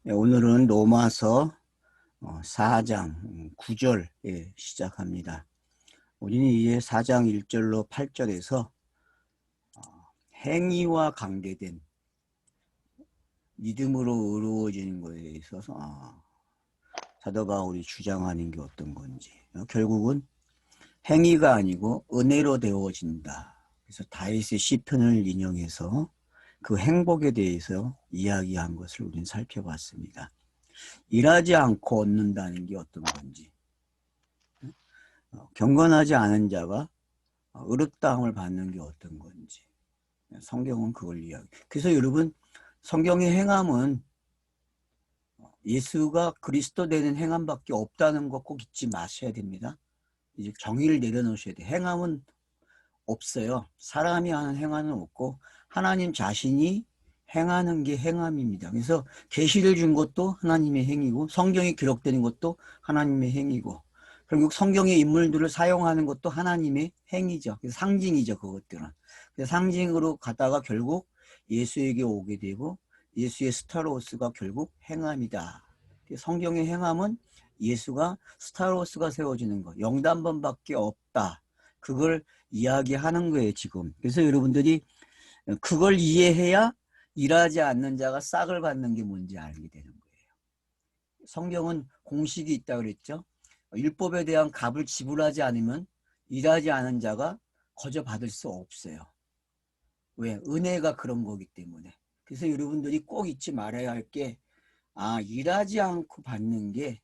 네, 오늘은 로마서 4장 9절 시작합니다. 우리는 이제 4장 1절로 8절에서 행위와 관계된 믿음으로 의로워지는 것에 있어서 사도 바울이 주장하는 게 어떤 건지, 결국은 행위가 아니고 은혜로 되어진다. 그래서 다윗의 시편을 인용해서 그 행복에 대해서 이야기한 것을 우리는 살펴봤습니다. 일하지 않고 얻는다는 게 어떤 건지, 경건하지 않은 자가 의롭다함을 받는 게 어떤 건지, 성경은 그걸 이야기. 그래서 여러분, 성경의 행함은 예수가 그리스도 되는 행함밖에 없다는 거 꼭 잊지 마셔야 됩니다. 이제 정의를 내려놓으셔야 돼요. 행함은 없어요. 사람이 하는 행함은 없고 하나님 자신이 행하는 게 행함입니다. 그래서 계시를 준 것도 하나님의 행위고 성경이 기록되는 것도 하나님의 행위고 결국 성경의 인물들을 사용하는 것도 하나님의 행위죠. 상징이죠. 그것들은. 상징으로 가다가 결국 예수에게 오게 되고 예수의 스타로스가 결국 행함이다. 성경의 행함은 예수가 스타로스가 세워지는 것. 영단번밖에 없다. 그걸 이야기하는 거예요. 지금. 그래서 여러분들이 그걸 이해해야 일하지 않는 자가 싹을 받는 게 뭔지 알게 되는 거예요. 성경은 공식이 있다고 그랬죠. 율법에 대한 값을 지불하지 않으면 일하지 않은 자가 거저 받을 수 없어요. 왜? 은혜가 그런 거기 때문에. 그래서 여러분들이 꼭 잊지 말아야 할 게, 일하지 않고 받는 게,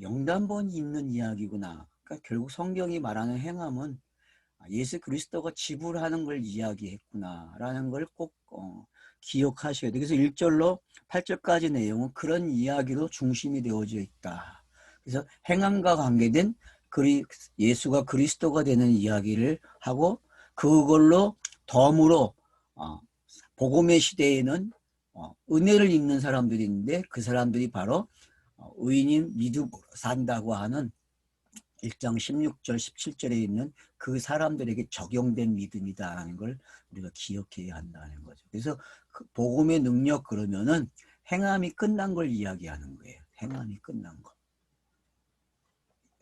영단번이 있는 이야기구나. 그러니까 결국 성경이 말하는 행함은 예수 그리스도가 지불하는 걸 이야기했구나라는 걸 꼭 기억하셔야 돼요. 그래서 1절로 8절까지 내용은 그런 이야기로 중심이 되어져 있다. 그래서 행함과 관계된 예수가 그리스도가 되는 이야기를 하고 그걸로 덤으로 복음의 시대에는 은혜를 입는 사람들이 있는데 그 사람들이 바로 의인인 믿음으로 산다고 하는 1장 16절 17절에 있는 그 사람들에게 적용된 믿음이다라는 걸 우리가 기억해야 한다는 거죠. 그래서 그 복음의 능력 그러면은 행함이 끝난 걸 이야기하는 거예요. 행함이 끝난 거.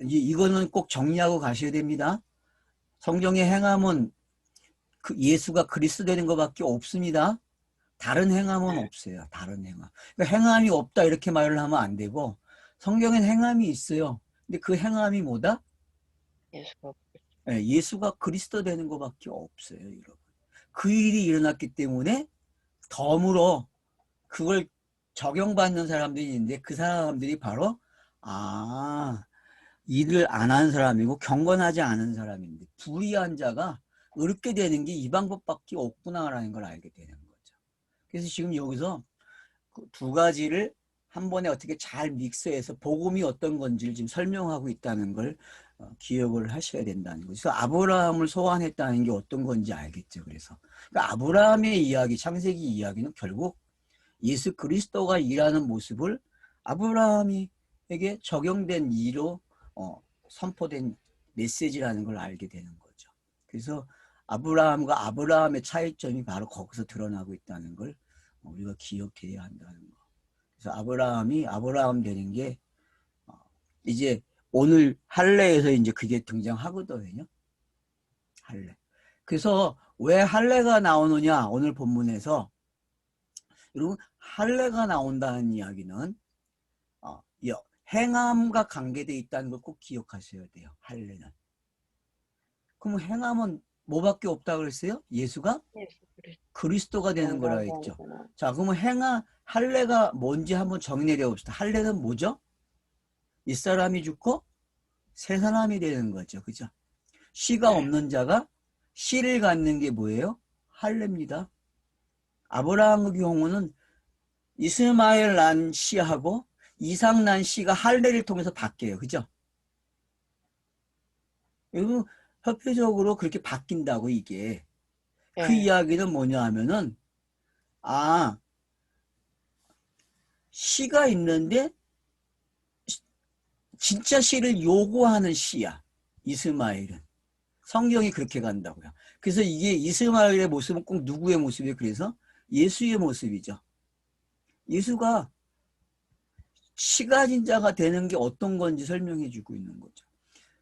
이거는 꼭 정리하고 가셔야 됩니다. 성경의 행함은 예수가 그리스도 되는 것밖에 없습니다. 다른 행함은 없어요. 다른 행함. 그러니까 행함이 없다 이렇게 말을 하면 안 되고 성경엔 행함이 있어요. 근데 그 행함이 뭐다? 예수가 그리스도 되는 것밖에 없어요, 여러분. 그 일이 일어났기 때문에 덤으로 그걸 적용받는 사람들이 있는데 그 사람들이 바로 일을 안 하는 사람이고 경건하지 않은 사람인데 불의한 자가 의롭게 되는 게 이 방법밖에 없구나라는 걸 알게 되는 거죠. 그래서 지금 여기서 두 가지를 한 번에 어떻게 잘 믹스해서 복음이 어떤 건지를 지금 설명하고 있다는 걸 기억을 하셔야 된다는 거죠. 그래서 아브라함을 소환했다는 게 어떤 건지 알겠죠. 그래서 그러니까 아브라함의 이야기, 창세기 이야기는 결국 예수 그리스도가 일하는 모습을 아브라함에게 적용된 이로 선포된 메시지라는 걸 알게 되는 거죠. 그래서 아브라함과 아브라함의 차이점이 바로 거기서 드러나고 있다는 걸 우리가 기억해야 한다는 거. 그래서 아브라함이 아브라함 되는 게 이제 오늘 할례에서 이제 그게 등장하거든요. 할례. 그래서 왜 할례가 나오느냐 오늘 본문에서 여러분 할례가 나온다는 이야기는 행함과 관계되어 있다는 걸 꼭 기억하셔야 돼요. 할례는. 그럼 행함은 뭐밖에 없다 그랬어요? 예수가 그리스도가 되는 거라 했죠. 자, 그러면 할례가 뭔지 한번 정리해 봅시다. 할례는 뭐죠? 윗사람이 죽고 새 사람이 되는 거죠. 그죠? 씨가 없는 자가 씨를 갖는 게 뭐예요? 할례입니다. 아브라함의 경우는 이스마엘 난 씨하고 이삭 난 씨가 할례를 통해서 바뀌어요. 그죠? 여러분 협회적으로 그렇게 바뀐다고 이게. 그 이야기는 뭐냐 하면은 씨가 있는데 진짜 씨를 요구하는 씨야. 이스마엘은. 성경이 그렇게 간다고요. 그래서 이게 이스마엘의 모습은 꼭 누구의 모습이에요? 그래서 예수의 모습이죠. 예수가 치가진 자가 되는 게 어떤 건지 설명해 주고 있는 거죠.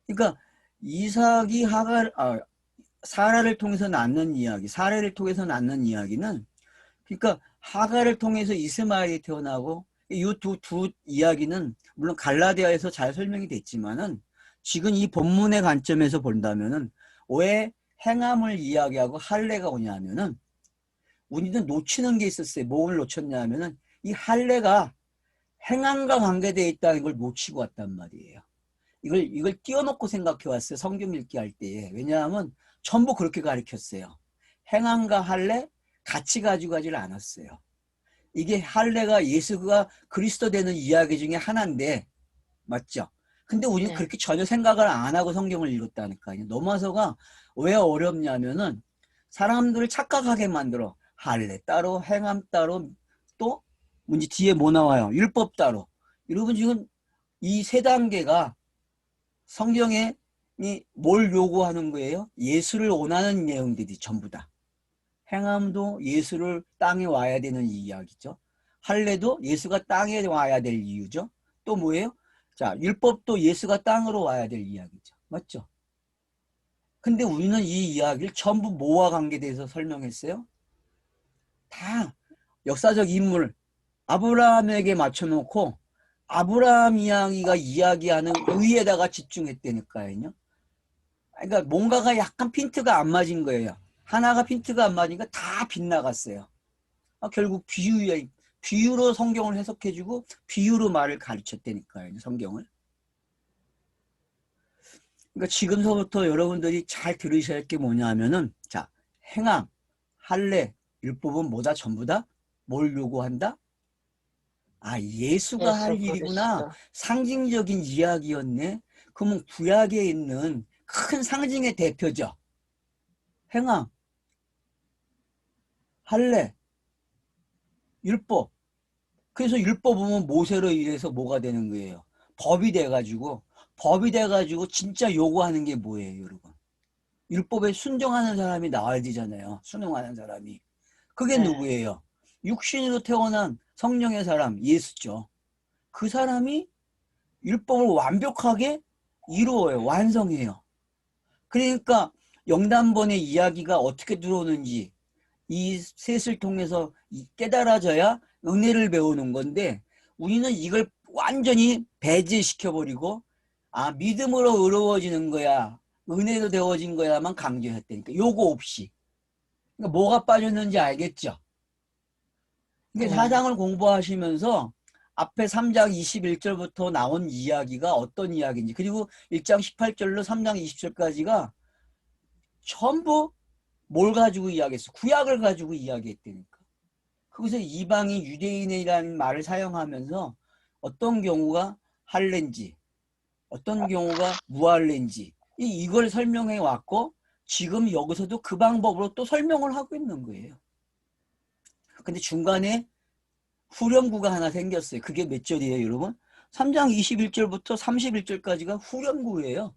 그러니까 이삭이 사라를 통해서 낳는 이야기, 사례를 통해서 낳는 이야기는, 그러니까 하갈을 통해서 이스마엘이 태어나고, 이 두 이야기는 물론 갈라디아에서 잘 설명이 됐지만은 지금 이 본문의 관점에서 본다면은 왜 행함을 이야기하고 할례가 오냐면은 우리는 놓치는 게 있었어요. 뭘 놓쳤냐면은 이 할례가 행함과 관계되어 있다는 걸 놓치고 왔단 말이에요. 이걸 띄워놓고 생각해 왔어요. 성경 읽기 할 때에. 왜냐하면 전부 그렇게 가르쳤어요. 행함과 할례 같이 가지고 가지를 않았어요. 이게 할례가 예수가 그리스도 되는 이야기 중에 하나인데, 맞죠? 근데 우리는 네. 그렇게 전혀 생각을 안 하고 성경을 읽었다니까요. 넘어서가 왜 어렵냐면은 사람들을 착각하게 만들어. 할례 따로, 행함 따로, 또 문제 뒤에 뭐 나와요? 율법 따로. 여러분 지금 이 세 단계가 성경에 뭘 요구하는 거예요? 예수를 원하는 내용들이 전부 다. 행함도 예수를 땅에 와야 되는 이야기죠. 할례도 예수가 땅에 와야 될 이유죠. 또 뭐예요? 자, 율법도 예수가 땅으로 와야 될 이야기죠. 맞죠? 근데 우리는 이 이야기를 전부 뭐와 관계돼서 설명했어요? 다 역사적 인물 아브라함에게 맞춰놓고 아브라함 이야기가 이야기하는 의에다가 집중했다니까요. 그러니까 뭔가가 약간 핀트가 안 맞은 거예요. 하나가 핀트가 안 맞으니까 다 빗나갔어요. 결국 비유로 성경을 해석해주고 비유로 말을 가르쳤다니까요. 성경을. 그러니까 지금서부터 여러분들이 잘 들으셔야 할 게 뭐냐면은, 자, 행함, 할례, 율법은 뭐다? 전부 다 뭘 요구한다? 예수가 할 예수 일이구나. 그리스도. 상징적인 이야기였네. 그러면 구약에 있는 큰 상징의 대표죠. 행함, 할례, 율법. 그래서 율법 보면 모세로 인해서 뭐가 되는 거예요? 법이 돼가지고 진짜 요구하는 게 뭐예요, 여러분? 율법에 순종하는 사람이 나와야 되잖아요. 순응하는 사람이. 그게 네. 누구예요? 육신으로 태어난 성령의 사람, 예수죠. 그 사람이 율법을 완벽하게 이루어요. 완성해요. 그러니까 영단본의 이야기가 어떻게 들어오는지 이 셋을 통해서 깨달아져야 은혜를 배우는 건데, 우리는 이걸 완전히 배제시켜버리고 믿음으로 의로워지는 거야, 은혜로 되어진 거야만 강조했다니까. 요거 없이. 그러니까 뭐가 빠졌는지 알겠죠? 그러니까 네. 사장을 공부하시면서 앞에 3장 21절부터 나온 이야기가 어떤 이야기인지, 그리고 1장 18절로 3장 20절까지가 전부 뭘 가지고 이야기했어? 구약을 가지고 이야기했다니까. 거기서 이방인 유대인이라는 말을 사용하면서 어떤 경우가 할렌지, 어떤 경우가 무할렌지, 이걸 설명해 왔고, 지금 여기서도 그 방법으로 또 설명을 하고 있는 거예요. 근데 중간에 후렴구가 하나 생겼어요. 그게 몇 절이에요, 여러분? 3장 21절부터 31절까지가 후렴구예요.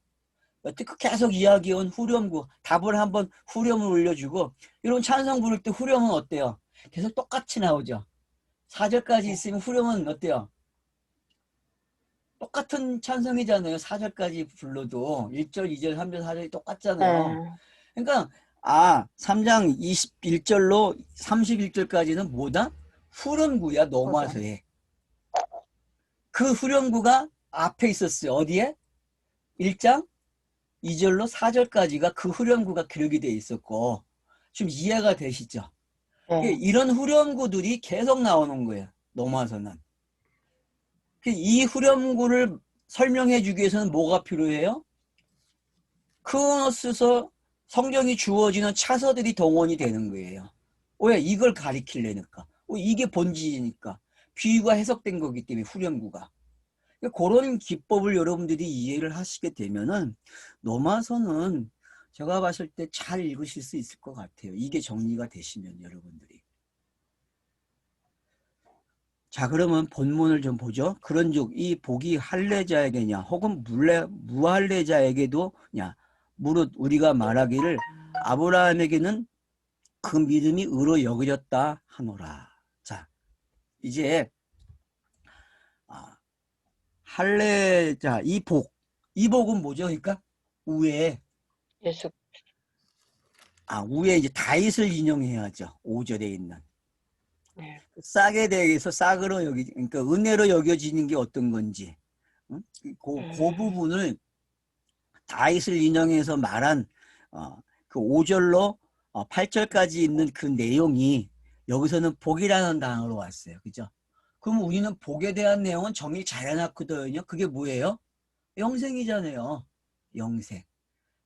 여태껏 계속 이야기해온 후렴구, 답을 한번 후렴을 올려주고, 여러분 찬성 부를 때 후렴은 어때요? 계속 똑같이 나오죠. 4절까지 네. 있으면 후렴은 어때요? 똑같은 찬성이잖아요. 4절까지 불러도 1절, 2절, 3절, 4절이 똑같잖아요. 네. 그러니까 3장 21절로 31절까지는 뭐다? 후렴구야. 넘어와서 후렴. 해. 그 후렴구가 앞에 있었어요. 어디에? 1장 2절로 4절까지가 그 후렴구가 기록이 돼 있었고, 지금 이해가 되시죠? 네. 이런 후렴구들이 계속 나오는 거예요. 넘어와서는. 이 후렴구를 설명해 주기 위해서는 뭐가 필요해요? 크로노스서 성경이 주어지는 차서들이 동원이 되는 거예요. 왜? 이걸 가리키려니까. 이게 본질이니까. 비유가 해석된 거기 때문에 후렴구가. 그런 기법을 여러분들이 이해를 하시게 되면은 넘어서는 제가 봤을 때 잘 읽으실 수 있을 것 같아요. 이게 정리가 되시면 여러분들이. 자, 그러면 본문을 좀 보죠. 그런즉 이 복이 할례자에게냐 혹은 무할례자에게도냐, 무릇 우리가 말하기를 아브라함에게는 그 믿음이 의로 여겨졌다 하노라. 자, 이제 할례, 자, 이 복은 뭐죠? 그러니까 우에, 예수. 우에 이제 다윗을 인용해야죠. 5절에 있는. 네. 싹에 대해서 싹으로 그러니까 은혜로 여겨지는 게 어떤 건지, 응? 그 부분을 다윗을 인용해서 말한 그 5절로 8절까지 있는 그 내용이 여기서는 복이라는 단어로 왔어요. 그죠? 그럼 우리는 복에 대한 내용은 정리 잘 해놨거든요. 그게 뭐예요? 영생이잖아요. 영생.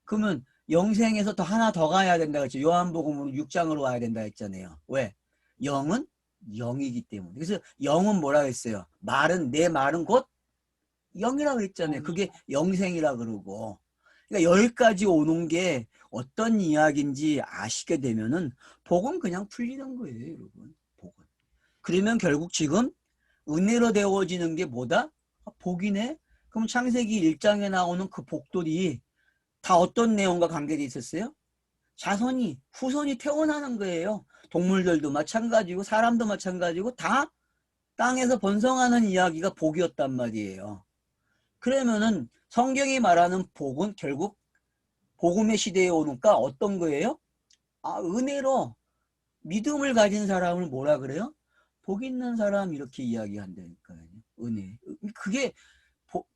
그러면 영생에서 또 하나 더 가야 된다 그랬죠. 요한복음으로 6장으로 와야 된다 했잖아요. 왜? 영은 영이기 때문에. 그래서 영은 뭐라 했어요? 내 말은 곧 영이라고 했잖아요. 그게 영생이라 그러고. 그러니까 여기까지 오는 게 어떤 이야기인지 아시게 되면은 복은 그냥 풀리는 거예요, 여러분. 복은. 그러면 결국 지금 은혜로 되어지는 게 뭐다? 복이네? 그럼 창세기 1장에 나오는 그 복들이 다 어떤 내용과 관계돼 있었어요? 후손이 태어나는 거예요. 동물들도 마찬가지고 사람도 마찬가지고 다 땅에서 번성하는 이야기가 복이었단 말이에요. 그러면은 성경이 말하는 복은 결국 복음의 시대에 오니까 어떤 거예요? 은혜로 믿음을 가진 사람을 뭐라 그래요? 복 있는 사람 이렇게 이야기한다니까요. 은혜. 그게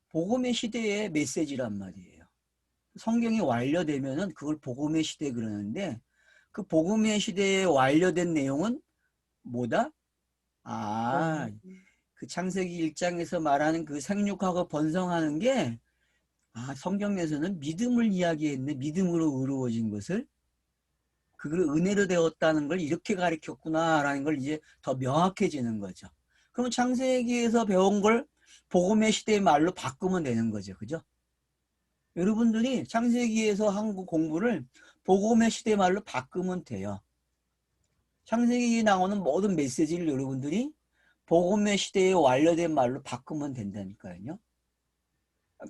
복음의 시대의 메시지란 말이에요. 성경이 완료되면은 그걸 복음의 시대 그러는데 그 복음의 시대에 완료된 내용은 뭐다? 그 창세기 1장에서 말하는 그 생육하고 번성하는 게 성경에서는 믿음을 이야기했네. 믿음으로 의로워진 것을. 그걸 은혜로 되었다는 걸 이렇게 가르쳤구나라는 걸 이제 더 명확해지는 거죠. 그럼 창세기에서 배운 걸 복음의 시대의 말로 바꾸면 되는 거죠. 그죠? 여러분들이 창세기에서 한 공부를 복음의 시대 말로 바꾸면 돼요. 창세기에 나오는 모든 메시지를 여러분들이 복음의 시대에 완료된 말로 바꾸면 된다니까요.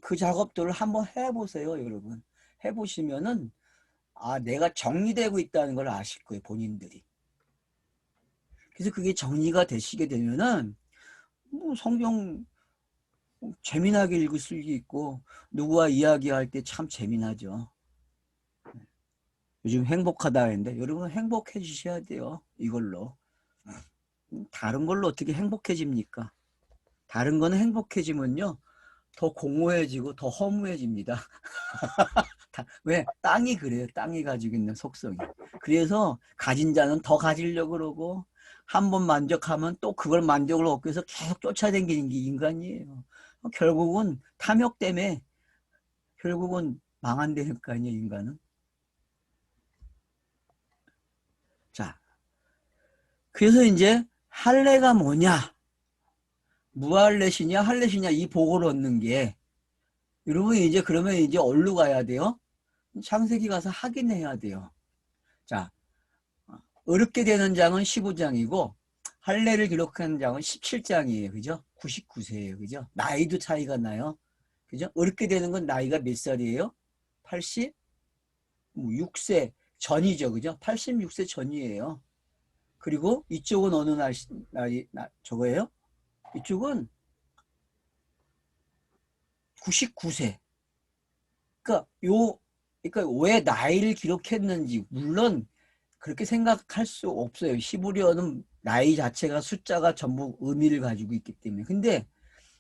그 작업들을 한번 해보세요, 여러분. 해보시면은 내가 정리되고 있다는 걸 아실 거예요, 본인들이. 그래서 그게 정리가 되시게 되면은 뭐 성경 재미나게 읽을 수 있고 누구와 이야기할 때 참 재미나죠. 요즘 행복하다 했는데 여러분 행복해지셔야 돼요. 이걸로. 다른 걸로 어떻게 행복해집니까? 다른 거는 행복해지면요. 더 공허해지고 더 허무해집니다. 왜? 땅이 그래요. 땅이 가지고 있는 속성이. 그래서 가진 자는 더 가지려고 그러고 한 번 만족하면 또 그걸 만족을 얻기 위해서 계속 쫓아다니는 게 인간이에요. 결국은 탐욕 때문에 결국은 망한다니까요, 인간은. 자, 그래서 이제 할례가 뭐냐? 무할례시냐 할례시냐 이 복을 얻는 게 여러분이 이제 그러면 이제 어디로 가야 돼요? 창세기 가서 확인해야 돼요. 자, 어렵게 되는 장은 15장이고 할례를 기록하는 장은 17장이에요. 그죠? 99세예요. 그죠? 나이도 차이가 나요. 그죠? 어렵게 되는 건 나이가 몇 살이에요? 86세 전이죠. 그죠? 86세 전이에요. 그리고 이쪽은 어느 저거예요? 이쪽은 99세. 그러니까 왜 나이를 기록했는지 물론 그렇게 생각할 수 없어요. 히브리어는 나이 자체가 숫자가 전부 의미를 가지고 있기 때문에. 근데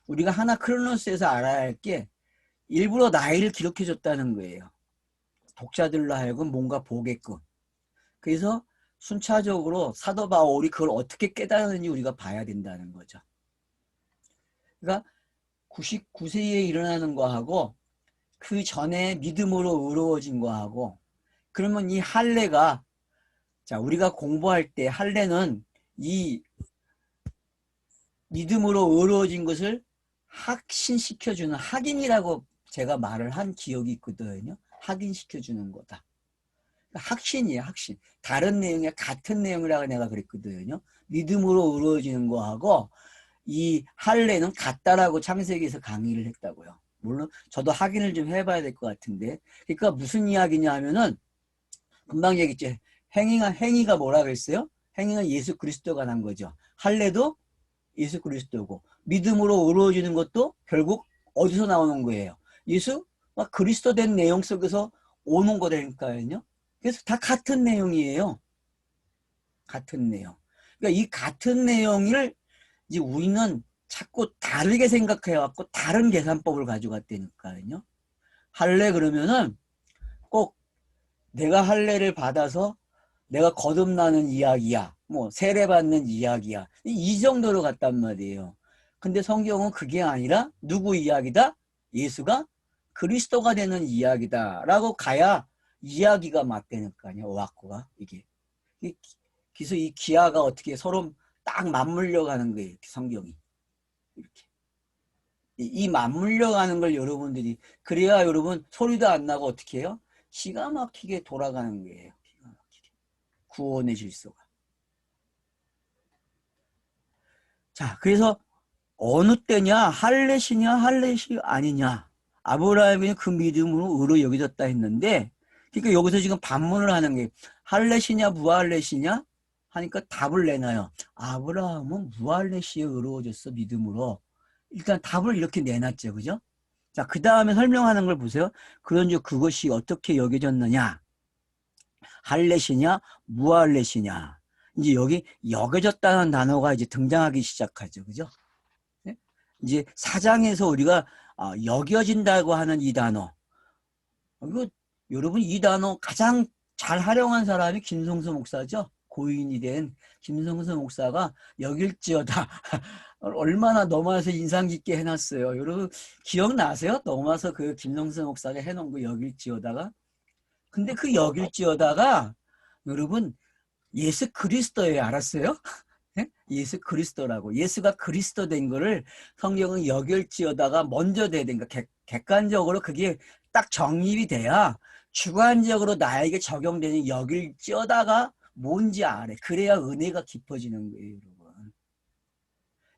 우리가 하나 크로노스에서 알아야 할 게 일부러 나이를 기록해 줬다는 거예요. 독자들로 하여금 뭔가 보게끔. 그래서 순차적으로 사도 바울이 그걸 어떻게 깨달았는지 우리가 봐야 된다는 거죠. 그러니까 99세에 일어나는 거하고 그 전에 믿음으로 의로워진 거하고 그러면 이 할례가 우리가 공부할 때 할례는 이 믿음으로 의로워진 것을 확신시켜주는 확인이라고 제가 말을 한 기억이 있거든요. 확인시켜주는 거다. 확신이에요, 확신. 다른 내용에 같은 내용이라고 내가 그랬거든요. 믿음으로 의로워지는 거하고 이 할례는 같다라고 창세기에서 강의를 했다고요. 물론 저도 확인을 좀 해봐야 될 것 같은데. 그러니까 무슨 이야기냐 하면은 금방 얘기했죠. 행위가 뭐라 그랬어요? 행위는 예수 그리스도가 난 거죠. 할례도 예수 그리스도고 믿음으로 의로워지는 것도 결국 어디서 나오는 거예요? 예수가 그리스도 된 내용 속에서 오는 거라니까요. 그래서 다 같은 내용이에요. 같은 내용. 그러니까 이 같은 내용을 이제 우리는 자꾸 다르게 생각해갖고 다른 계산법을 가져갔다니까요. 할례 그러면은 꼭 내가 할례를 받아서 내가 거듭나는 이야기야. 뭐 세례받는 이야기야. 이 정도로 갔단 말이에요. 근데 성경은 그게 아니라 누구 이야기다? 예수가 그리스도가 되는 이야기다라고 가야 이야기가 맞다니까요. 와꾸가 이게. 그래서 이 기아가 어떻게 서로 딱 맞물려 가는 거예요. 성경이. 이렇게. 이 맞물려 가는 걸 여러분들이 그래야 여러분 소리도 안 나고 어떻게 해요? 기가 막히게 돌아가는 거예요. 기가 막히게. 구원의 질서가. 자, 그래서 어느 때냐? 할례시냐 할례시 아니냐? 아브라함이 그 믿음으로 의로 여겨졌다 했는데 그러니까 여기서 지금 반문을 하는 게 할례시냐 무할례시냐 하니까 답을 내놔요. 아브라함은 무할례시에 의로워졌어 믿음으로. 일단 답을 이렇게 내놨죠. 그죠? 자, 그 다음에 설명하는 걸 보세요. 그런즉 그것이 어떻게 여겨졌느냐? 할례시냐 무할례시냐? 이제 여기 여겨졌다는 단어가 이제 등장하기 시작하죠. 그죠? 네? 이제 사장에서 우리가 여겨진다고 하는 이 단어. 이거 여러분 이 단어 가장 잘 활용한 사람이 김성수 목사죠. 고인이 된 김성수 목사가 여길지어다. 얼마나 넘어서 인상 깊게 해놨어요. 여러분 기억나세요? 넘어서 그 김성수 목사가 해놓은 거 여길지어다가. 근데 그 여길지어다가 여러분 예수 그리스도예요. 알았어요? 네? 예수 그리스도라고. 예수가 그리스도 된 거를 성경은 여길지어다가 먼저 돼야 되니까 객관적으로 그게 딱 정립이 돼야 주관적으로 나에게 적용되는 여길지어다가 뭔지 알아. 그래야 은혜가 깊어지는 거예요, 여러분.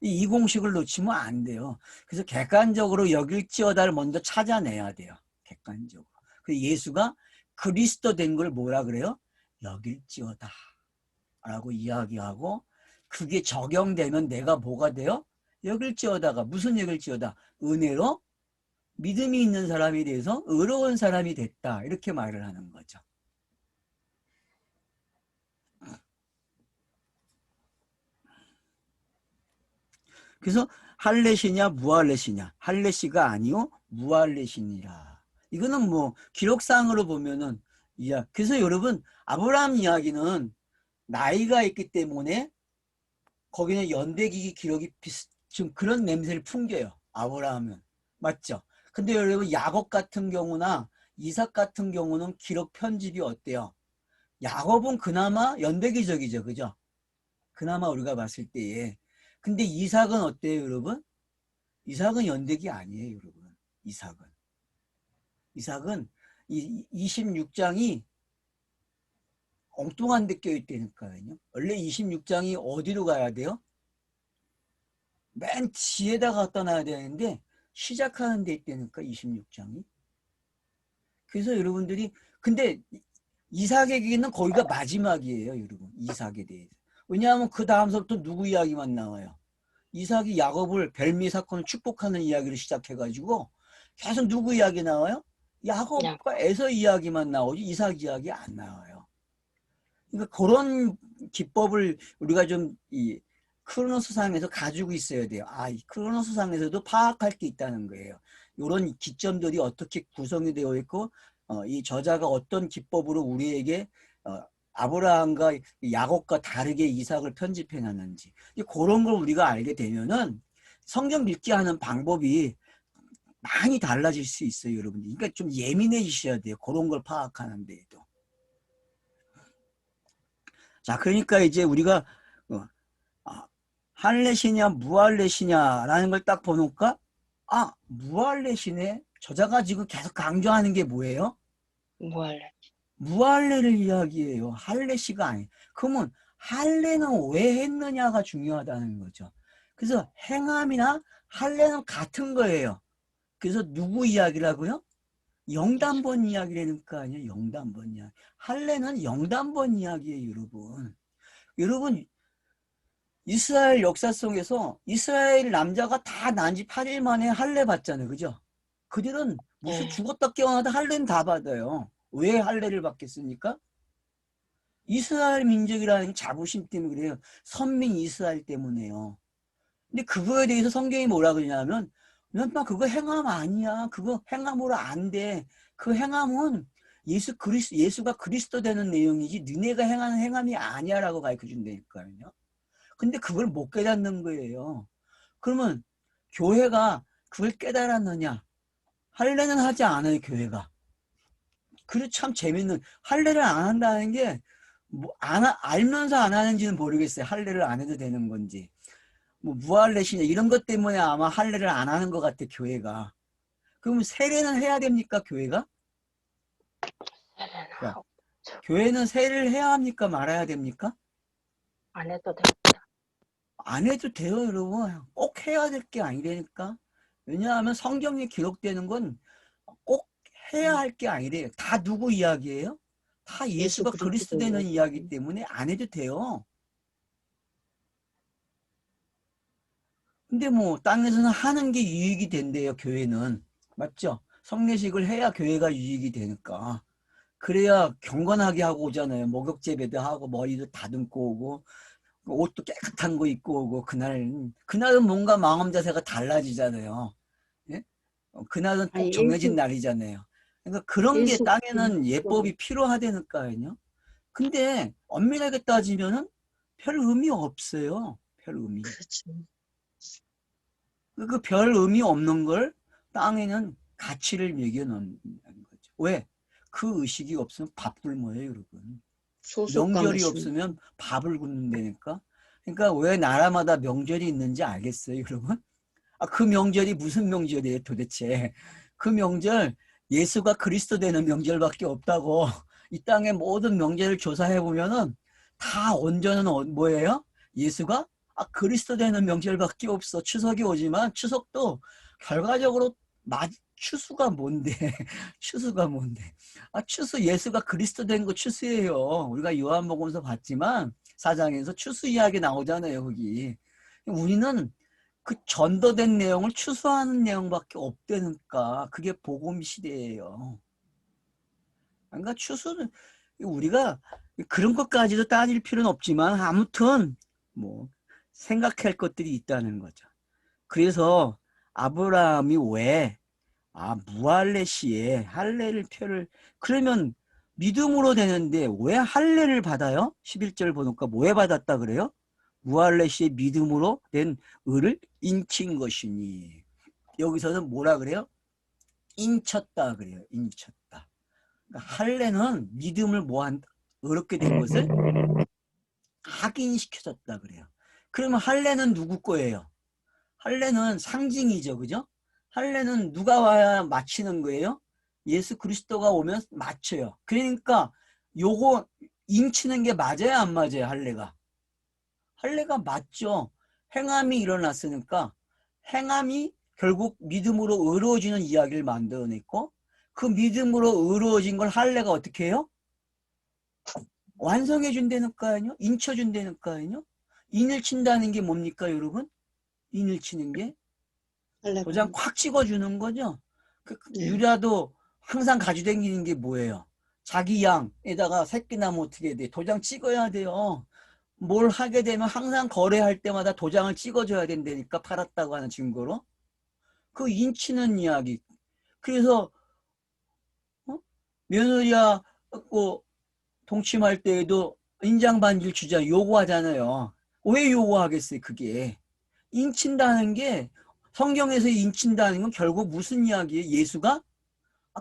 이 공식을 놓치면 안 돼요. 그래서 객관적으로 여길지어다를 먼저 찾아내야 돼요. 객관적으로. 그 예수가 그리스도 된 걸 뭐라 그래요? 여길지어다 라고 이야기하고 그게 적용되면 내가 뭐가 돼요? 여길지어다가 무슨 여길지어다? 은혜로 믿음이 있는 사람이 돼서 의로운 사람이 됐다. 이렇게 말을 하는 거죠. 그래서 할례시냐 무할례시냐. 할례시가 아니요 무할례시니라. 이거는 뭐 기록상으로 보면은 그래서 여러분 아브라함 이야기는 나이가 있기 때문에 거기는 연대기기 기록이 좀 그런 냄새를 풍겨요. 아브라함은. 맞죠? 근데 여러분 야곱 같은 경우나 이삭 같은 경우는 기록 편집이 어때요? 야곱은 그나마 연대기적이죠. 그죠? 그나마 우리가 봤을 때에. 근데 이삭은 어때요, 여러분? 이삭은 연대기 아니에요, 여러분. 이삭은 이 26장이 엉뚱한 데 껴있다니까요. 원래 26장이 어디로 가야 돼요? 맨 뒤에다 갖다 놔야 되는데 시작하는 데 있다니까 26장이. 그래서 여러분들이 근데 이삭의 얘기는 거기가 마지막이에요, 여러분. 이삭에 대해서. 왜냐하면 그 다음서부터 누구 이야기만 나와요. 이삭이 야곱을 별미 사건을 축복하는 이야기를 시작해가지고 계속 누구 이야기 나와요? 야곱과 에서 이야기만 나오지 이삭 이야기 안 나와요. 그러니까 그런 기법을 우리가 좀 이 크로노스상에서 가지고 있어야 돼요. 이 크로노스상에서도 파악할 게 있다는 거예요. 이런 기점들이 어떻게 구성이 되어 있고 이 저자가 어떤 기법으로 우리에게 아브라함과 야곱과 다르게 이삭을 편집해 놨는지 그런 걸 우리가 알게 되면은 성경 읽기 하는 방법이 많이 달라질 수 있어요, 여러분들. 그러니까 좀 예민해지셔야 돼요. 그런 걸 파악하는 데에도. 자, 그러니까 이제 우리가 할례시냐 무할례시냐라는 걸 딱 보니까 무할례시네. 저자가 지금 계속 강조하는 게 뭐예요? 무할례. 무할례를 이야기해요. 할례시가 아니에요. 그러면 할례는 왜 했느냐가 중요하다는 거죠. 그래서 행함이나 할례는 같은 거예요. 그래서 누구 이야기라고요? 영단번 이야기라는 거 아니에요. 영단번 이야기. 할례는 영단번 이야기예요, 여러분. 여러분 이스라엘 역사 속에서 이스라엘 남자가 다 난 지 8일 만에 할례 받잖아요. 그죠? 그들은 무슨 네. 죽었다 깨어나다 할례는 다 받아요. 왜 할례를 받겠습니까? 이스라엘 민족이라는 자부심 때문에 그래요. 선민 이스라엘 때문에요. 근데 그거에 대해서 성경이 뭐라 그러냐면 막 그거 행함 아니야. 그거 행함으로 안 돼. 그 행함은 예수가 그리스도 되는 내용이지 너네가 행하는 행함이 아니야라고 가르쳐 준다니까요. 근데 그걸 못 깨닫는 거예요. 그러면 교회가 그걸 깨달았느냐? 할례는 하지 않아요, 교회가. 그리고 참 재밌는 할례를 안 한다는 게 뭐 알면서 안 하는지는 모르겠어요. 할례를 안 해도 되는 건지. 뭐 무할례시냐 이런 것 때문에 아마 할례를 안 하는 것 같아, 교회가. 그러면 세례는 해야 됩니까, 교회가? 세례는 자, 하고 교회는 세례를 해야 합니까, 말아야 됩니까? 안 해도 됩니다. 안 해도 돼요, 여러분. 꼭 해야 될 게 아니라니까. 왜냐하면 성경에 기록되는 건 꼭 해야 할 게 아니래요. 다 누구 이야기예요? 다 예수 예수가 그리스도 그리스도 되는 이야기. 이야기 때문에 안 해도 돼요. 근데 뭐 땅에서는 하는 게 유익이 된대요, 교회는. 맞죠? 성례식을 해야 교회가 유익이 되니까. 그래야 경건하게 하고 오잖아요. 목욕 재배도 하고 머리도 다듬고 오고 옷도 깨끗한 거 입고 오고 그날은 뭔가 마음 자세가 달라지잖아요. 예? 그날은 꼭 아니 정해진 날이잖아요. 그러니까 그런 게 예수 땅에는 그리스도를 예법이 필요하다니까요. 근데 엄밀하게 따지면은 별 의미 없어요. 별 의미. 그렇죠. 그 별 의미 없는 걸 땅에는 가치를 매겨 놓는 거죠. 왜? 그 의식이 없으면 밥 굶어요, 여러분. 소속감을 명절이 심. 없으면 밥을 굶는다니까. 그러니까 왜 나라마다 명절이 있는지 알겠어요, 여러분? 그 명절이 무슨 명절이에요, 도대체? 그 명절 예수가 그리스도 되는 명절밖에 없다고. 이 땅의 모든 명절을 조사해 보면은 다 온전은 뭐예요? 예수가 그리스도 되는 명절밖에 없어. 추석이 오지만 추석도 결과적으로 추수가 뭔데? 추수가 뭔데? 추수 예수가 그리스도 된 거 추수예요. 우리가 요한복음서 봤지만 사장에서 추수 이야기 나오잖아요, 거기. 우리는 그 전도된 내용을 추수하는 내용밖에 없다니까. 그게 복음 시대예요. 그러니까 추수는 우리가 그런 것까지도 따질 필요는 없지만 아무튼 뭐 생각할 것들이 있다는 거죠. 그래서 아브라함이 왜 무할례 시에 할례를 표를 그러면 믿음으로 되는데 왜 할례를 받아요? 11절 보니까 뭐에 받았다 그래요? 무할례 시에 믿음으로 된 의를 인친 것이니. 여기서는 뭐라 그래요? 인쳤다 그래요. 인쳤다. 그러니까 할례는 믿음을 어렵게 된 것을 확인시켜줬다 그래요. 그러면 할례는 누구 거예요? 할례는 상징이죠. 그죠? 할례는 누가 와야 마치는 거예요? 예수 그리스도가 오면 마쳐요. 그러니까 요거 인치는 게 맞아요, 안 맞아요, 할례가? 할례가 맞죠. 행함이 일어났으니까 행함이 결국 믿음으로 의로워지는 이야기를 만들어냈고 그 믿음으로 의로워진 걸 할례가 어떻게 해요? 완성해 준다니까요. 인쳐 준다니까요. 인을 친다는 게 뭡니까, 여러분? 인을 치는 게 도장 할례방. 콱 찍어주는 거죠. 네. 유라도 항상 가지고 다니는 게 뭐예요? 자기 양에다가 새끼 나면 어떻게 돼? 도장 찍어야 돼요. 뭘 하게 되면 항상 거래할 때마다 도장을 찍어줘야 된다니까, 팔았다고 하는 증거로. 그 인치는 이야기. 그래서 며느리하고 동침할 때에도 인장 반지를 주자 요구하잖아요. 왜 요구하겠어요, 그게? 인친다는 게 성경에서 인친다는 건 결국 무슨 이야기예요? 예수가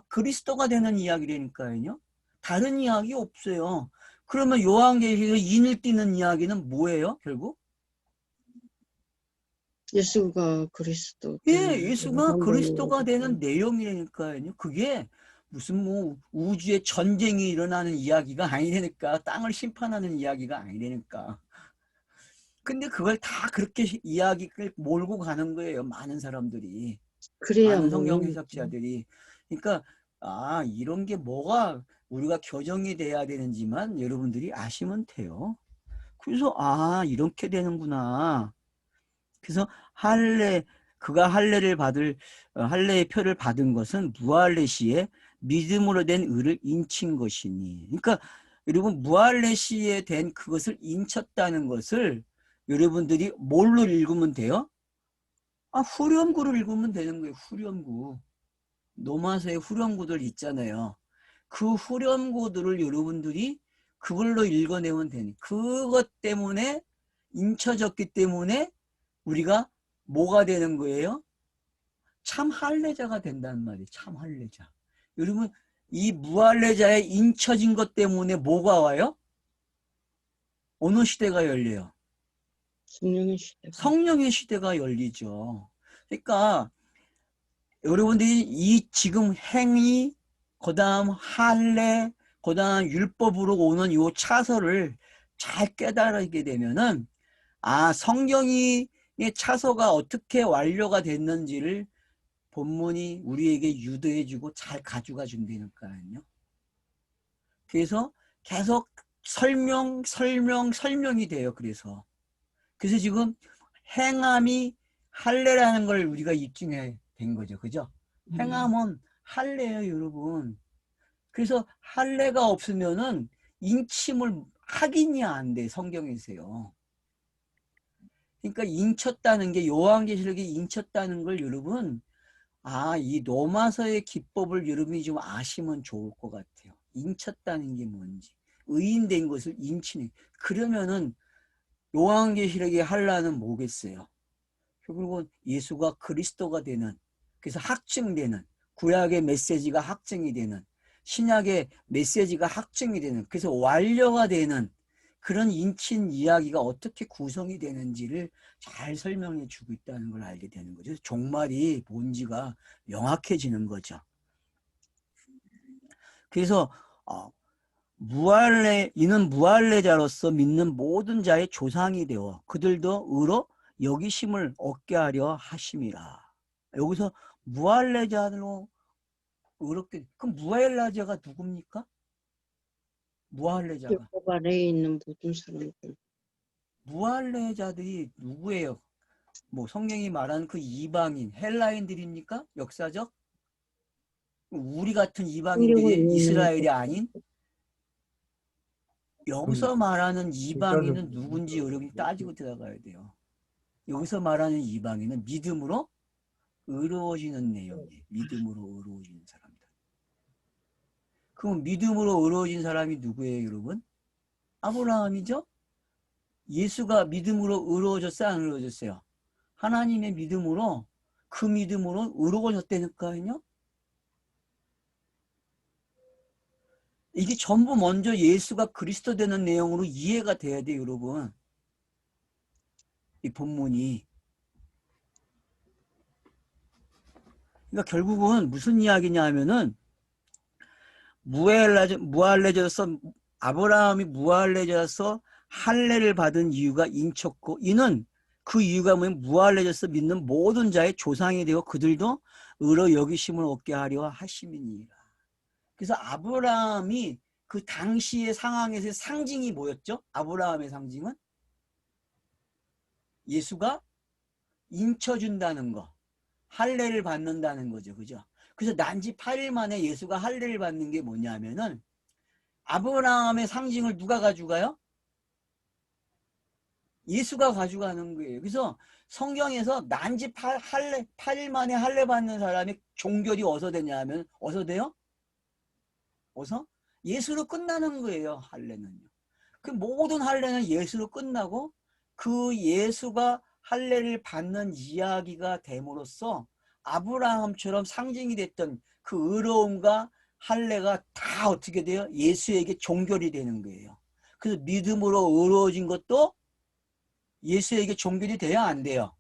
그리스도가 되는 이야기라니까요. 다른 이야기 없어요. 그러면 요한계시에서 인을 띠는 이야기는 뭐예요, 결국? 예수가 그리스도 예, 되는 예수가 그리스도가 되는 이야기죠. 내용이라니까요. 그게 무슨 뭐 우주에 전쟁이 일어나는 이야기가 아니라니까. 땅을 심판하는 이야기가 아니라니까. 근데 그걸 다 그렇게 이야기를 몰고 가는 거예요. 많은 사람들이. 그래야 많은 성경 모이니까. 해석자들이. 그러니까 이런 게 뭐가 우리가 교정이 돼야 되는지만 여러분들이 아시면 돼요. 그래서 이렇게 되는구나. 그래서 그가 할례의 표를 받은 것은 무할례 시에 믿음으로 된 의를 인친 것이니. 그러니까 여러분 무할례 시에 된 그것을 인쳤다는 것을 여러분들이 뭘로 읽으면 돼요? 후렴구를 읽으면 되는 거예요. 후렴구. 노마서의 후렴구들 있잖아요. 그 후렴구들을 여러분들이 그걸로 읽어내면 되니. 그것 때문에 인쳐졌기 때문에 우리가 뭐가 되는 거예요? 참 할례자가 된다는 말이에요. 참 할례자. 여러분 이 무할례자에 인쳐진 것 때문에 뭐가 와요? 어느 시대가 열려요? 성령의 시대가. 성령의 시대가 열리죠. 그러니까 여러분들이 이 지금 행위, 그 다음 할례, 그 다음 율법으로 오는 이 차서를 잘 깨달게 되면은 성경의 차서가 어떻게 완료가 됐는지를 본문이 우리에게 유도해주고 잘 가져가 준다니까요. 그래서 계속 설명이 돼요. 그래서 지금 행함이 할례라는 걸 우리가 입증해 된 거죠. 그죠? 행함은 할례예요, 여러분. 그래서 할례가 없으면은 인침을 확인이 안 돼, 성경에서요. 그러니까 인쳤다는 게 요한계시록에 인쳤다는 걸 여러분 이 로마서의 기법을 여러분이 좀 아시면 좋을 것 같아요. 인쳤다는 게 뭔지. 의인된 것을 인치는. 그러면은 요한계시록의 할례는 뭐겠어요? 결국은 예수가 그리스도가 되는, 그래서 확증되는, 구약의 메시지가 확증이 되는, 신약의 메시지가 확증이 되는, 그래서 완료가 되는 그런 인친 이야기가 어떻게 구성이 되는지를 잘 설명해 주고 있다는 걸 알게 되는 거죠. 종말이 뭔지가 명확해지는 거죠. 그래서 이는 무할례자로서 믿는 모든 자의 조상이 되어 그들도 의로 여기심을 얻게 하려 하심이라. 여기서 무할례자로 의롭게, 그럼 무할례자가 누굽니까? 무할례자가. 율법 아래에 있는 모든 사람들. 무할례자들이 누구예요? 뭐 성경이 말하는 그 이방인, 헬라인들입니까? 역사적? 우리 같은 이방인들이 이스라엘이 아닌? 여기서 말하는 이방인은 누군지 여러분이 따지고 들어가야 돼요. 여기서 말하는 이방인은 믿음으로 의로워지는 내용이에요. 믿음으로 의로워지는 사람들. 그럼 믿음으로 의로워진 사람이 누구예요, 여러분? 아브라함이죠? 예수가 믿음으로 의로워졌어요, 안 의로워졌어요? 하나님의 믿음으로, 그 믿음으로 의로워졌다니까요. 이게 전부 먼저 예수가 그리스도 되는 내용으로 이해가 돼야 돼요, 여러분. 이 본문이. 그러니까 결국은 무슨 이야기냐 하면은 무할례자로서 아브라함이 무할례자로서 할례를 받은 이유가 인쳤고, 이는 그 이유가 뭐냐면 무할례자로서 믿는 모든 자의 조상이 되어 그들도 의로 여기심을 얻게 하려 하심이니라. 그래서 아브라함이 그 당시의 상황에서의 상징이 뭐였죠? 아브라함의 상징은 예수가 인쳐준다는 거, 할례를 받는다는 거죠. 그죠? 그래서 난지 8일 만에 예수가 할례를 받는 게 뭐냐면은 아브라함의 상징을 누가 가져가요? 예수가 가져가는 거예요. 그래서 성경에서 난지 8일 만에 할례 받는 사람이 종결이 어디서 되냐면 어디서 돼요? 어디서? 예수로 끝나는 거예요. 할례는요. 그 모든 할례는 예수로 끝나고 그 예수가 할례를 받는 이야기가 됨으로써 아브라함처럼 상징이 됐던 그 의로움과 할례가 다 어떻게 돼요? 예수에게 종결이 되는 거예요. 그래서 믿음으로 의로워진 것도 예수에게 종결이 돼야 안 돼요?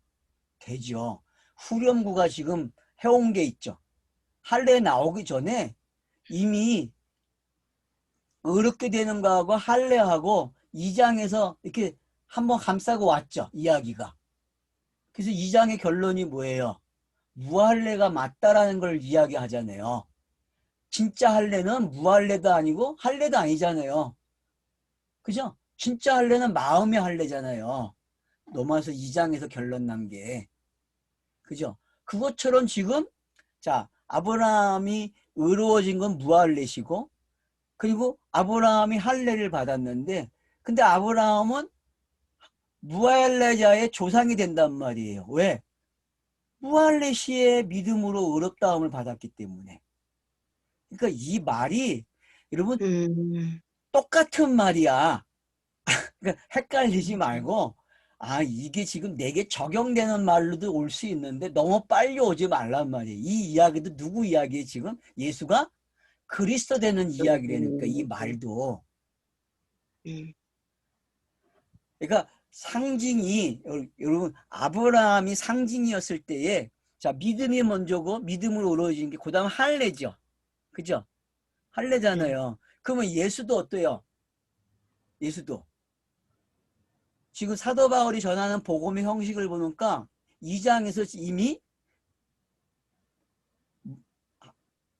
되죠. 후렴구가 지금 해온 게 있죠. 할례 나오기 전에 이미 의롭게 되는 거하고 할례하고 2장에서 이렇게 한번 감싸고 왔죠. 이야기가. 그래서 2장의 결론이 뭐예요? 무할례가 맞다라는 걸 이야기하잖아요. 진짜 할례는 무할례도 아니고 할례도 아니잖아요. 그죠? 진짜 할례는 마음의 할례잖아요. 로마서 2장에서 결론 난 게. 그죠? 그것처럼 지금 자, 아브라함이 의로워진 건 무할례시고, 그리고 아브라함이 할례를 받았는데, 근데 아브라함은 무할례자의 조상이 된단 말이에요. 왜? 무할례 시에 믿음으로 의롭다함을 받았기 때문에. 그러니까 이 말이 여러분 똑같은 말이야. 그러니까 헷갈리지 말고, 아, 이게 지금 내게 적용되는 말로도 올 수 있는데 너무 빨리 오지 말란 말이에요. 이 이야기도 누구 이야기예요, 지금? 예수가 그리스도 되는 이야기라니까, 이 말도. 그러니까 상징이, 여러분, 아브라함이 상징이었을 때에, 자, 믿음이 먼저고, 믿음으로 이루어진 게, 그 다음 할례죠. 그죠? 할례잖아요. 그러면 예수도 어때요? 예수도. 지금 사도 바울이 전하는 복음의 형식을 보니까 2장에서 이미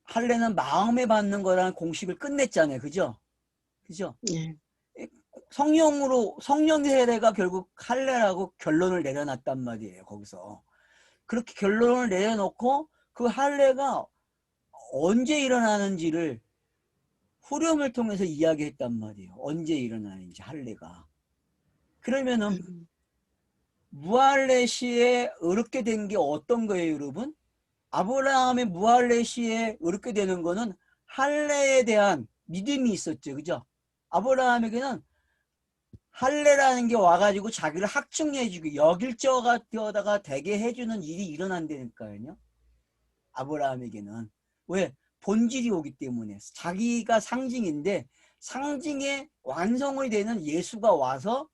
할례는 마음에 받는 거라는 공식을 끝냈잖아요. 그죠? 그죠? 네. 성령의 세례가 결국 할례라고 결론을 내려놨단 말이에요. 거기서. 그렇게 결론을 내려놓고 그 할례가 언제 일어나는지를 후렴을 통해서 이야기했단 말이에요. 언제 일어나는지 할례가. 그러면은 무할례 시에 의롭게 된 게 어떤 거예요, 여러분? 아브라함의 무할례 시에 의롭게 되는 거는 할례에 대한 믿음이 있었죠. 그죠? 아브라함에게는 할례라는 게 와가지고 자기를 확증해주고 역일자가 되어다가 되게 해주는 일이 일어난다니까요. 아브라함에게는. 왜? 본질이 오기 때문에. 자기가 상징인데 상징의 완성이 되는 예수가 와서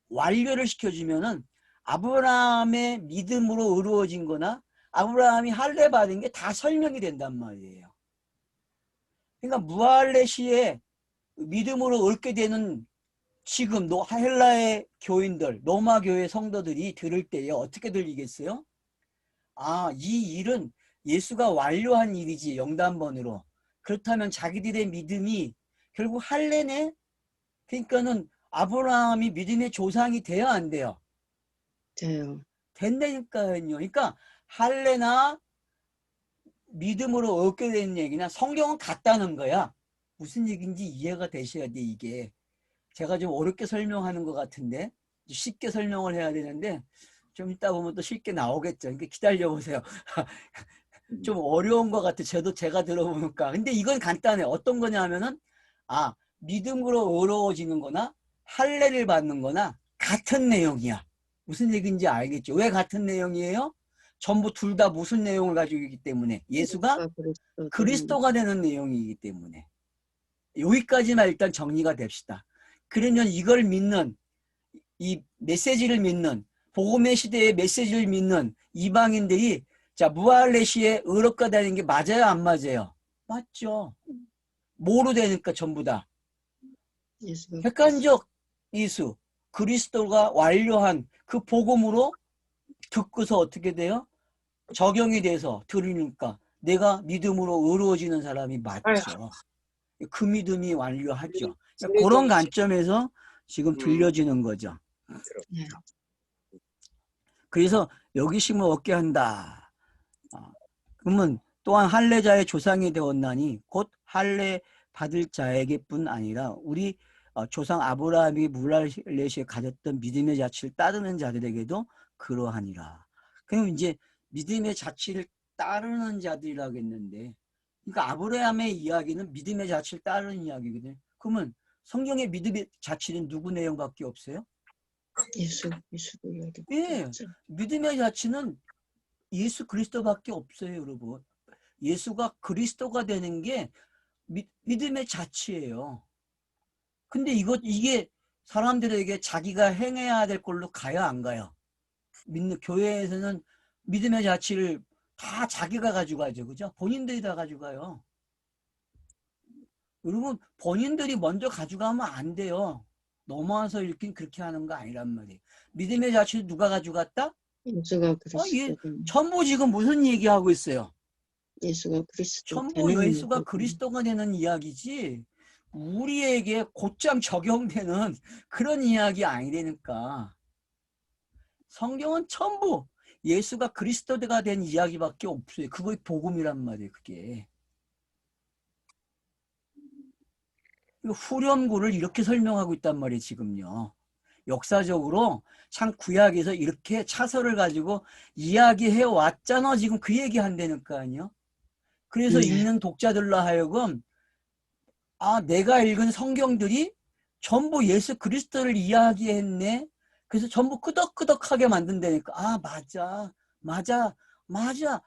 완료를 시켜주면은 아브라함의 믿음으로 의로워진 거나 아브라함이 할례 받은 게 다 설명이 된단 말이에요. 그러니까 무할례 시에 믿음으로 얻게 되는 지금 헬라의 교인들, 로마 교회 성도들이 들을 때에 어떻게 들리겠어요? 아, 이 일은 예수가 완료한 일이지, 영단번으로. 그렇다면 자기들의 믿음이 결국 할례네? 그러니까는 아브라함이 믿음의 조상이 돼야 안 돼요? 돼요. 된다니까요. 그러니까 할례나 믿음으로 얻게 되는 얘기나 성경은 같다는 거야. 무슨 얘기인지 이해가 되셔야 돼, 이게. 제가 좀 어렵게 설명하는 것 같은데 쉽게 설명을 해야 되는데 좀 이따 보면 또 쉽게 나오겠죠. 그러니까 기다려보세요. 좀 어려운 것 같아. 제가 들어보니까. 근데 이건 간단해. 어떤 거냐 하면은 아, 믿음으로 의로워지는 거나 할례를 받는 거나 같은 내용이야. 무슨 얘기인지 알겠죠? 왜 같은 내용이에요? 전부 둘 다 무슨 내용을 가지고 있기 때문에 예수가 그리스도가 되는 내용이기 때문에 여기까지만 일단 정리가 됩시다. 그러면 이걸 믿는 이 메시지를 믿는 복음의 시대의 메시지를 믿는 이방인들이 자 무할례 시에 의롭게 되는 게 맞아요, 안 맞아요? 맞죠. 뭐로 되니까 전부 다 객관적 예수 그리스도가 완료한 그 복음으로 듣고서 어떻게 돼요? 적용이 돼서 들으니까 내가 믿음으로 의로워지는 사람이 맞죠. 그 믿음이 완료하죠. 그러니까 그런 관점에서 지금 들려지는 거죠. 네. 그래서 여기 심을 얻게 한다. 그러면 또한 할례자의 조상이 되었나니 곧 할례 받을 자에게뿐 아니라 우리 조상 아브라함이 무할례 시에 가졌던 믿음의 자취를 따르는 자들에게도 그러하니라. 그럼 이제 믿음의 자취를 따르는 자들이라고 했는데 그러니까 아브라함의 이야기는 믿음의 자취를 따르는 이야기거든요. 그러면 성경의 믿음의 자취는 누구 내용밖에 없어요? 예수도 이야기. 예, 믿음의 자취는 예수 그리스도밖에 없어요, 여러분. 예수가 그리스도가 되는 게 믿음의 자취예요. 근데 이게 사람들에게 자기가 행해야 될 걸로 가요, 안 가요? 교회에서는 믿음의 자취를 다 자기가 가져가죠, 그죠? 본인들이 다 가져가요. 여러분, 본인들이 먼저 가져가면 안 돼요. 넘어와서 읽긴 그렇게 하는 거 아니란 말이에요. 믿음의 자취를 누가 가져갔다? 예수가 그리스도. 전부 지금 무슨 얘기하고 있어요? 예수가 그리스도. 전부 예수가 그리스도가 되는 이야기지. 우리에게 곧장 적용되는 그런 이야기 아니라니까. 성경은 전부 예수가 그리스도가 된 이야기밖에 없어요. 그거 복음이란 말이에요. 그게. 후렴구를 이렇게 설명하고 있단 말이에요. 지금요. 역사적으로 참 구약에서 이렇게 차서를 가지고 이야기해 왔잖아. 지금 그 얘기 한다니까요. 그래서 네. 읽는 독자들로 하여금 내가 읽은 성경들이 전부 예수 그리스도를 이야기했네. 그래서 전부 끄덕끄덕하게 만든다니까. 맞아, 맞아, 맞아.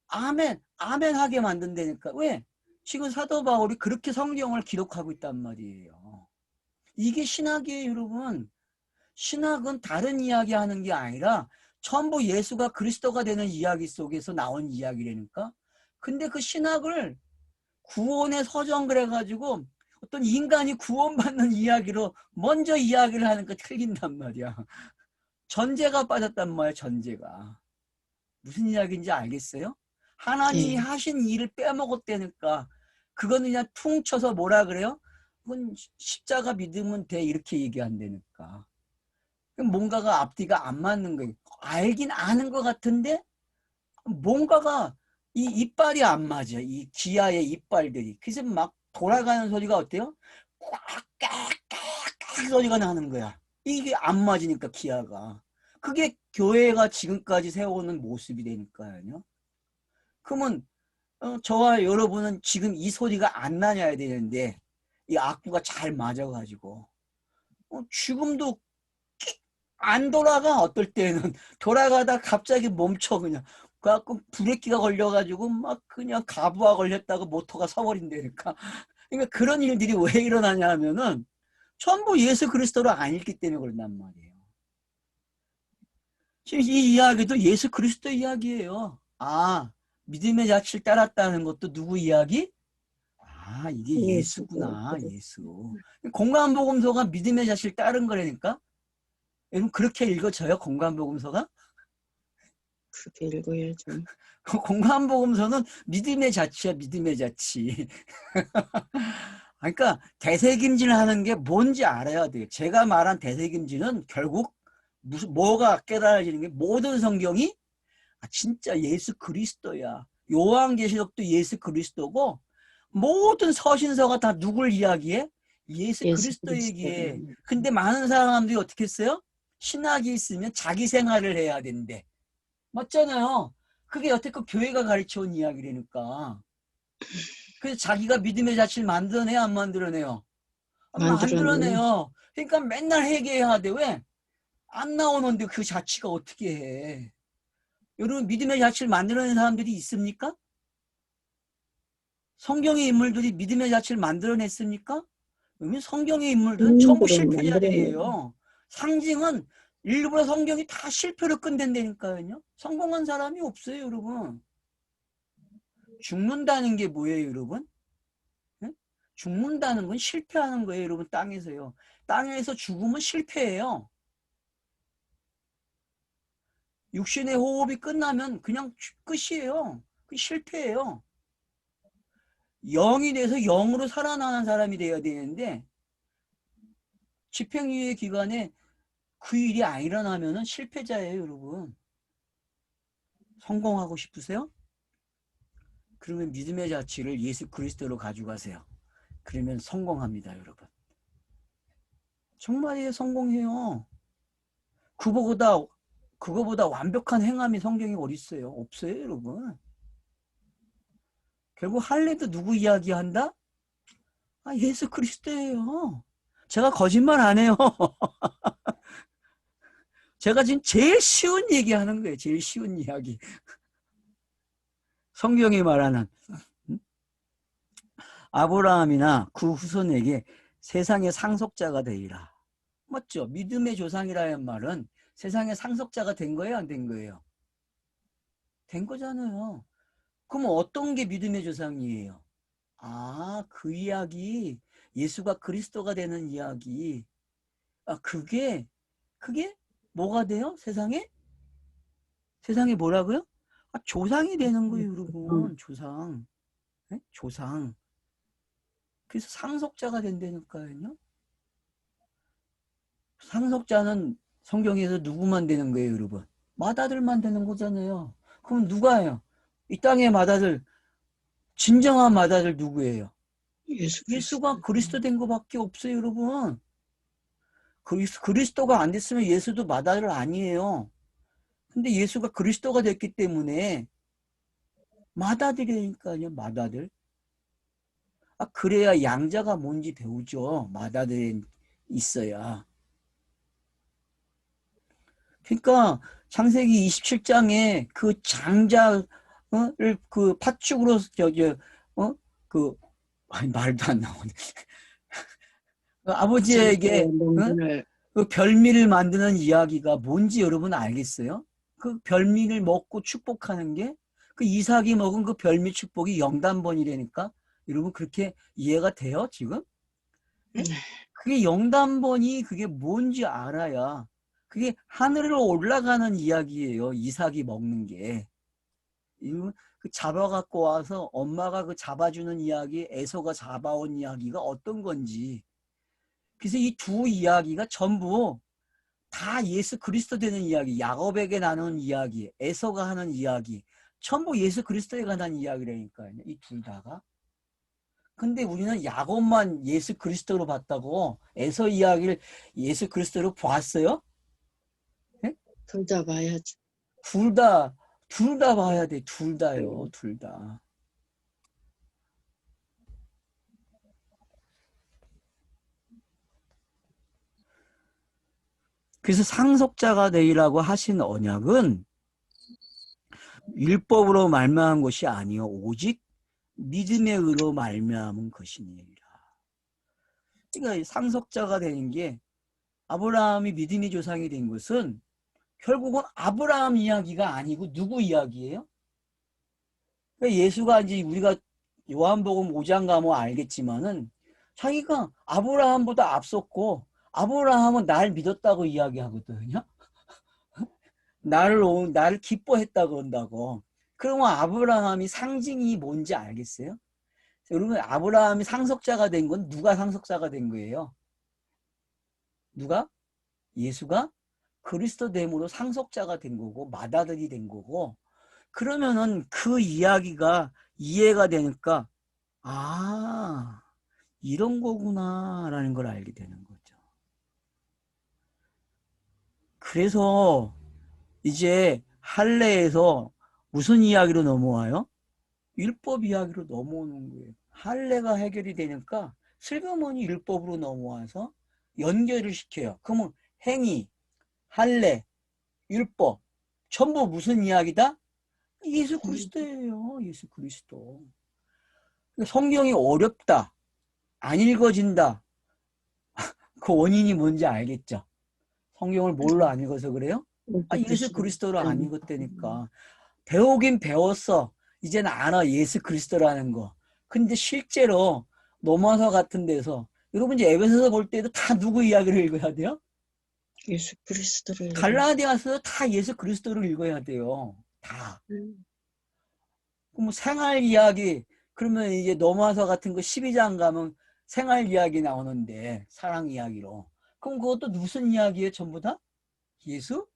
아멘, 아멘 하게 만든다니까. 왜? 지금 사도 바울이 그렇게 성경을 기록하고 있단 말이에요. 이게 신학이에요, 여러분. 신학은 다른 이야기 하는 게 아니라 전부 예수가 그리스도가 되는 이야기 속에서 나온 이야기라니까. 근데 그 신학을 구원의 서정 그래가지고 어떤 인간이 구원받는 이야기로 먼저 이야기를 하니까 틀린단 말이야. 전제가 빠졌단 말이야. 전제가. 무슨 이야기인지 알겠어요? 하나님이 네. 하신 일을 빼먹었다니까. 그거는 그냥 퉁 쳐서 뭐라 그래요? 그건 십자가 믿으면 돼. 이렇게 얘기한다니까. 뭔가가 앞뒤가 안 맞는 거예요. 알긴 아는 것 같은데 뭔가가 이 이빨이 안 맞아. 이 기아의 이빨들이. 그래서 막 돌아가는 소리가 어때요? 꽉꽉꽉꽉 소리가 나는 거야. 이게 안 맞으니까 기아가. 그게 교회가 지금까지 세워오는 모습이 되니까요. 그러면 저와 여러분은 지금 이 소리가 안 나냐야 되는데 이 악구가 잘 맞아가지고 지금도 안 돌아가. 어떨 때는 돌아가다 갑자기 멈춰. 그냥 그래갖고 브레이크가 걸려가지고 막 그냥 가부하 걸렸다고 모터가 서버린다니까. 그러니까 그런 일들이 왜 일어나냐 하면은 전부 예수 그리스도를 안 읽기 때문에 그런단 말이에요. 지금 이 이야기도 예수 그리스도 이야기예요. 믿음의 자취를 따랐다는 것도 누구 이야기? 이게 예수구나. 예수. 공간복음서가 믿음의 자취를 따른 거라니까. 여러분 그렇게 읽어져요? 공간복음서가? 그렇게 읽어야죠. 공간복음서는 믿음의 자취야. 믿음의 자취. 그러니까 대세김질 하는 게 뭔지 알아야 돼요. 제가 말한 대세김질은 결국 뭐가 깨달아지는 게 모든 성경이 진짜 예수 그리스도야. 요한계시록도 예수 그리스도고 모든 서신서가 다 누굴 이야기해? 예수 예수 그리스도 얘기해. 그리스도를. 근데 많은 사람들이 어떻게 했어요? 신학이 있으면 자기 생활을 해야 된대. 맞잖아요. 그게 여태껏 교회가 가르쳐온 이야기라니까. 그래서 자기가 믿음의 자취를 만들어내요, 안 만들어내요? 만들어내요. 만들어내요. 그러니까 맨날 회개해야 돼. 왜? 안 나오는데 그 자취가 어떻게 해? 여러분 믿음의 자취를 만들어낸 사람들이 있습니까? 성경의 인물들이 믿음의 자취를 만들어냈습니까? 그러면 성경의 인물들은 전부 인물들은 만들어내요. 실패자들이에요. 상징은 일부러 성경이 다 실패로 끝낸다니까요. 성공한 사람이 없어요, 여러분. 죽는다는 게 뭐예요, 여러분? 네? 죽는다는 건 실패하는 거예요, 여러분. 땅에서요. 땅에서 죽으면 실패예요. 육신의 호흡이 끝나면 그냥 끝이에요. 그 실패예요. 영이 돼서 영으로 살아나는 사람이 되어야 되는데 집행유예 기간에 그 일이 안 일어나면 실패자예요, 여러분. 성공하고 싶으세요? 그러면 믿음의 자취를 예수 그리스도로 가져가세요. 그러면 성공합니다, 여러분. 정말이에요, 성공해요. 그거보다 완벽한 행함이 성경에 어디 있어요? 없어요, 여러분. 결국 할례도 누구 이야기한다? 예수 그리스도예요. 제가 거짓말 안 해요. 제가 지금 제일 쉬운 얘기 하는 거예요. 제일 쉬운 이야기. 성경이 말하는 아브라함이나 그 후손에게 세상의 상속자가 되리라. 맞죠? 믿음의 조상이라는 말은 세상의 상속자가 된 거예요? 안 된 거예요? 된 거잖아요. 그럼 어떤 게 믿음의 조상이에요? 그 이야기, 예수가 그리스도가 되는 이야기. 그게 뭐가 돼요? 세상에 뭐라고요? 조상이 되는 거예요, 여러분. 조상. 네? 조상. 그래서 상속자가 된다니까요. 상속자는 성경에서 누구만 되는 거예요, 여러분? 맏아들만 되는 거잖아요. 그럼 누가요? 이 땅의 맏아들, 진정한 맏아들 누구예요? 예수 예수가 그리스도. 그리스도 된 것밖에 없어요, 여러분. 그리스도가 안 됐으면 예수도 맏아들 아니에요. 근데 예수가 그리스도가 됐기 때문에 맏아들이니까요, 맏아들. 아, 그래야 양자가 뭔지 배우죠. 맏아들이 있어야. 그러니까 창세기 27장에 그 장자를 그 파축으로 그 아니 말도 안 나오네. 그 아버지에게 농분을 그 별미를 만드는 이야기가 뭔지 여러분 알겠어요? 그 별미를 먹고 축복하는 게 그 이삭이 먹은 그 별미 축복이 영단번이라니까 여러분 그렇게 이해가 돼요 지금? 예? 그게 영단번이 그게 뭔지 알아야 그게 하늘로 올라가는 이야기예요. 이삭이 먹는 게. 그 잡아갖고 와서 엄마가 그 잡아주는 이야기, 에서가 잡아온 이야기가 어떤 건지. 그래서 이 두 이야기가 전부 다 예수 그리스도 되는 이야기, 야곱에게 나눈 이야기, 에서가 하는 이야기, 전부 예수 그리스도에 관한 이야기라니까요. 이 둘 다가. 근데 우리는 야곱만 예수 그리스도로 봤다고 에서 이야기를 예수 그리스도로 봤어요? 네? 둘 다 봐야죠. 둘 다 봐야 돼. 둘 다요. 둘 다. 그래서 상속자가 되리라고 하신 언약은 율법으로 말미암은 것이 아니요 오직 믿음의 의로 말미암은 것이니라. 그러니까 상속자가 되는 게 아브라함이 믿음의 조상이 된 것은 결국은 아브라함 이야기가 아니고 누구 이야기예요? 그러니까 예수가 이제 우리가 요한복음 5장 가면 알겠지만은 자기가 아브라함보다 앞섰고 아브라함은 날 믿었다고 이야기하거든요. 나를 기뻐했다고 그런다고. 그러면 아브라함이 상징이 뭔지 알겠어요? 여러분 아브라함이 상속자가 된 건 누가 상속자가 된 거예요? 누가? 예수가 그리스도 됨으로 상속자가 된 거고 맏아들이 된 거고 그러면은 그 이야기가 이해가 되니까 아 이런 거구나라는 걸 알게 되는 거죠. 그래서 이제 할례에서 무슨 이야기로 넘어와요? 율법 이야기로 넘어오는 거예요. 할례가 해결이 되니까 슬그머니 율법으로 넘어와서 연결을 시켜요. 그러면 행위, 할례, 율법 전부 무슨 이야기다? 예수 그리스도예요. 예수 그리스도. 성경이 어렵다. 안 읽어진다. 그 원인이 뭔지 알겠죠? 성경을 뭘로 안 읽어서 그래요? 예수 그리스도로 안 읽었다니까. 배우긴 배웠어. 이제는 알아. 예수 그리스도라는 거. 근데 실제로 로마서 같은 데서 여러분 이제 에베소서 볼 때도 다 누구 이야기를 읽어야 돼요? 예수 그리스도를 갈라디아서 다 예수 그리스도를 읽어야 돼요. 다. 그럼 생활 이야기 그러면 이제 로마서 같은 거 12장 가면 생활 이야기 나오는데 사랑 이야기로. 그럼 그것도 무슨 이야기예요? 전부 다? 예수?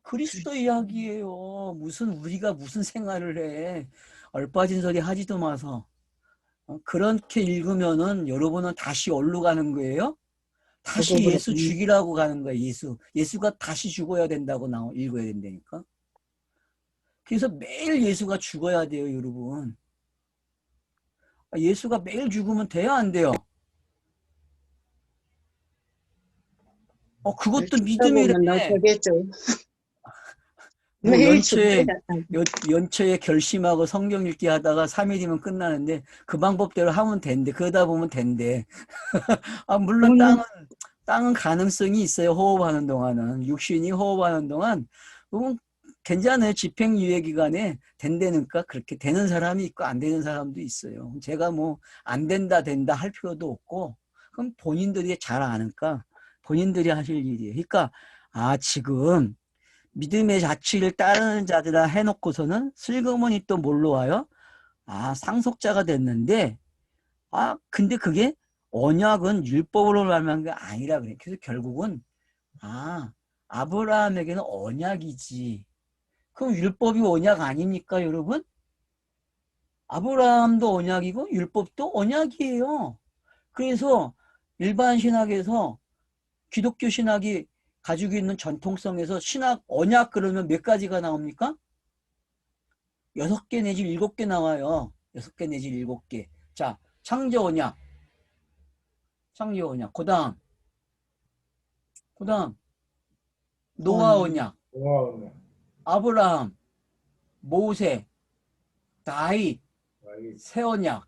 그리스도 이야기예요. 무슨 우리가 무슨 생활을 해. 얼빠진 소리 하지도 마서. 그렇게 읽으면은 여러분은 다시 어디로 가는 거예요? 다시 예수 죽이라고 가는 거예요. 예수가 다시 죽어야 된다고 읽어야 된다니까. 그래서 매일 예수가 죽어야 돼요, 여러분. 예수가 매일 죽으면 돼요, 안 돼요? 그것도 믿음이래. 되겠죠. 뭐 매일 연초에 결심하고 성경 읽기 하다가 3일이면 끝나는데 그 방법대로 하면 된대. 그러다 보면 된대. 물론 땅은 가능성이 있어요. 호흡하는 동안은. 육신이 호흡하는 동안 그건 괜찮아요. 집행유예 기간에 된다니까 그렇게 되는 사람이 있고 안 되는 사람도 있어요. 제가 뭐 안 된다 할 필요도 없고 그럼 본인들이 잘 아니까 본인들이 하실 일이에요. 그러니까 지금 믿음의 자취를 따르는 자들아 해놓고서는 슬그머니 또 뭘로 와요? 상속자가 됐는데 근데 그게 언약은 율법으로 말하는 게 아니라 그래. 그래서 결국은 아브라함에게는 언약이지. 그럼 율법이 언약 아닙니까, 여러분? 아브라함도 언약이고 율법도 언약이에요. 그래서 일반 신학에서 기독교 신학이 가지고 있는 전통성에서 신학 언약 그러면 몇 가지가 나옵니까? 6개 내지 7개 나와요. 6개 내지 7개. 자, 창조 언약. 그다음 노아 언약, 아브라함, 모세, 다윗, 새 언약.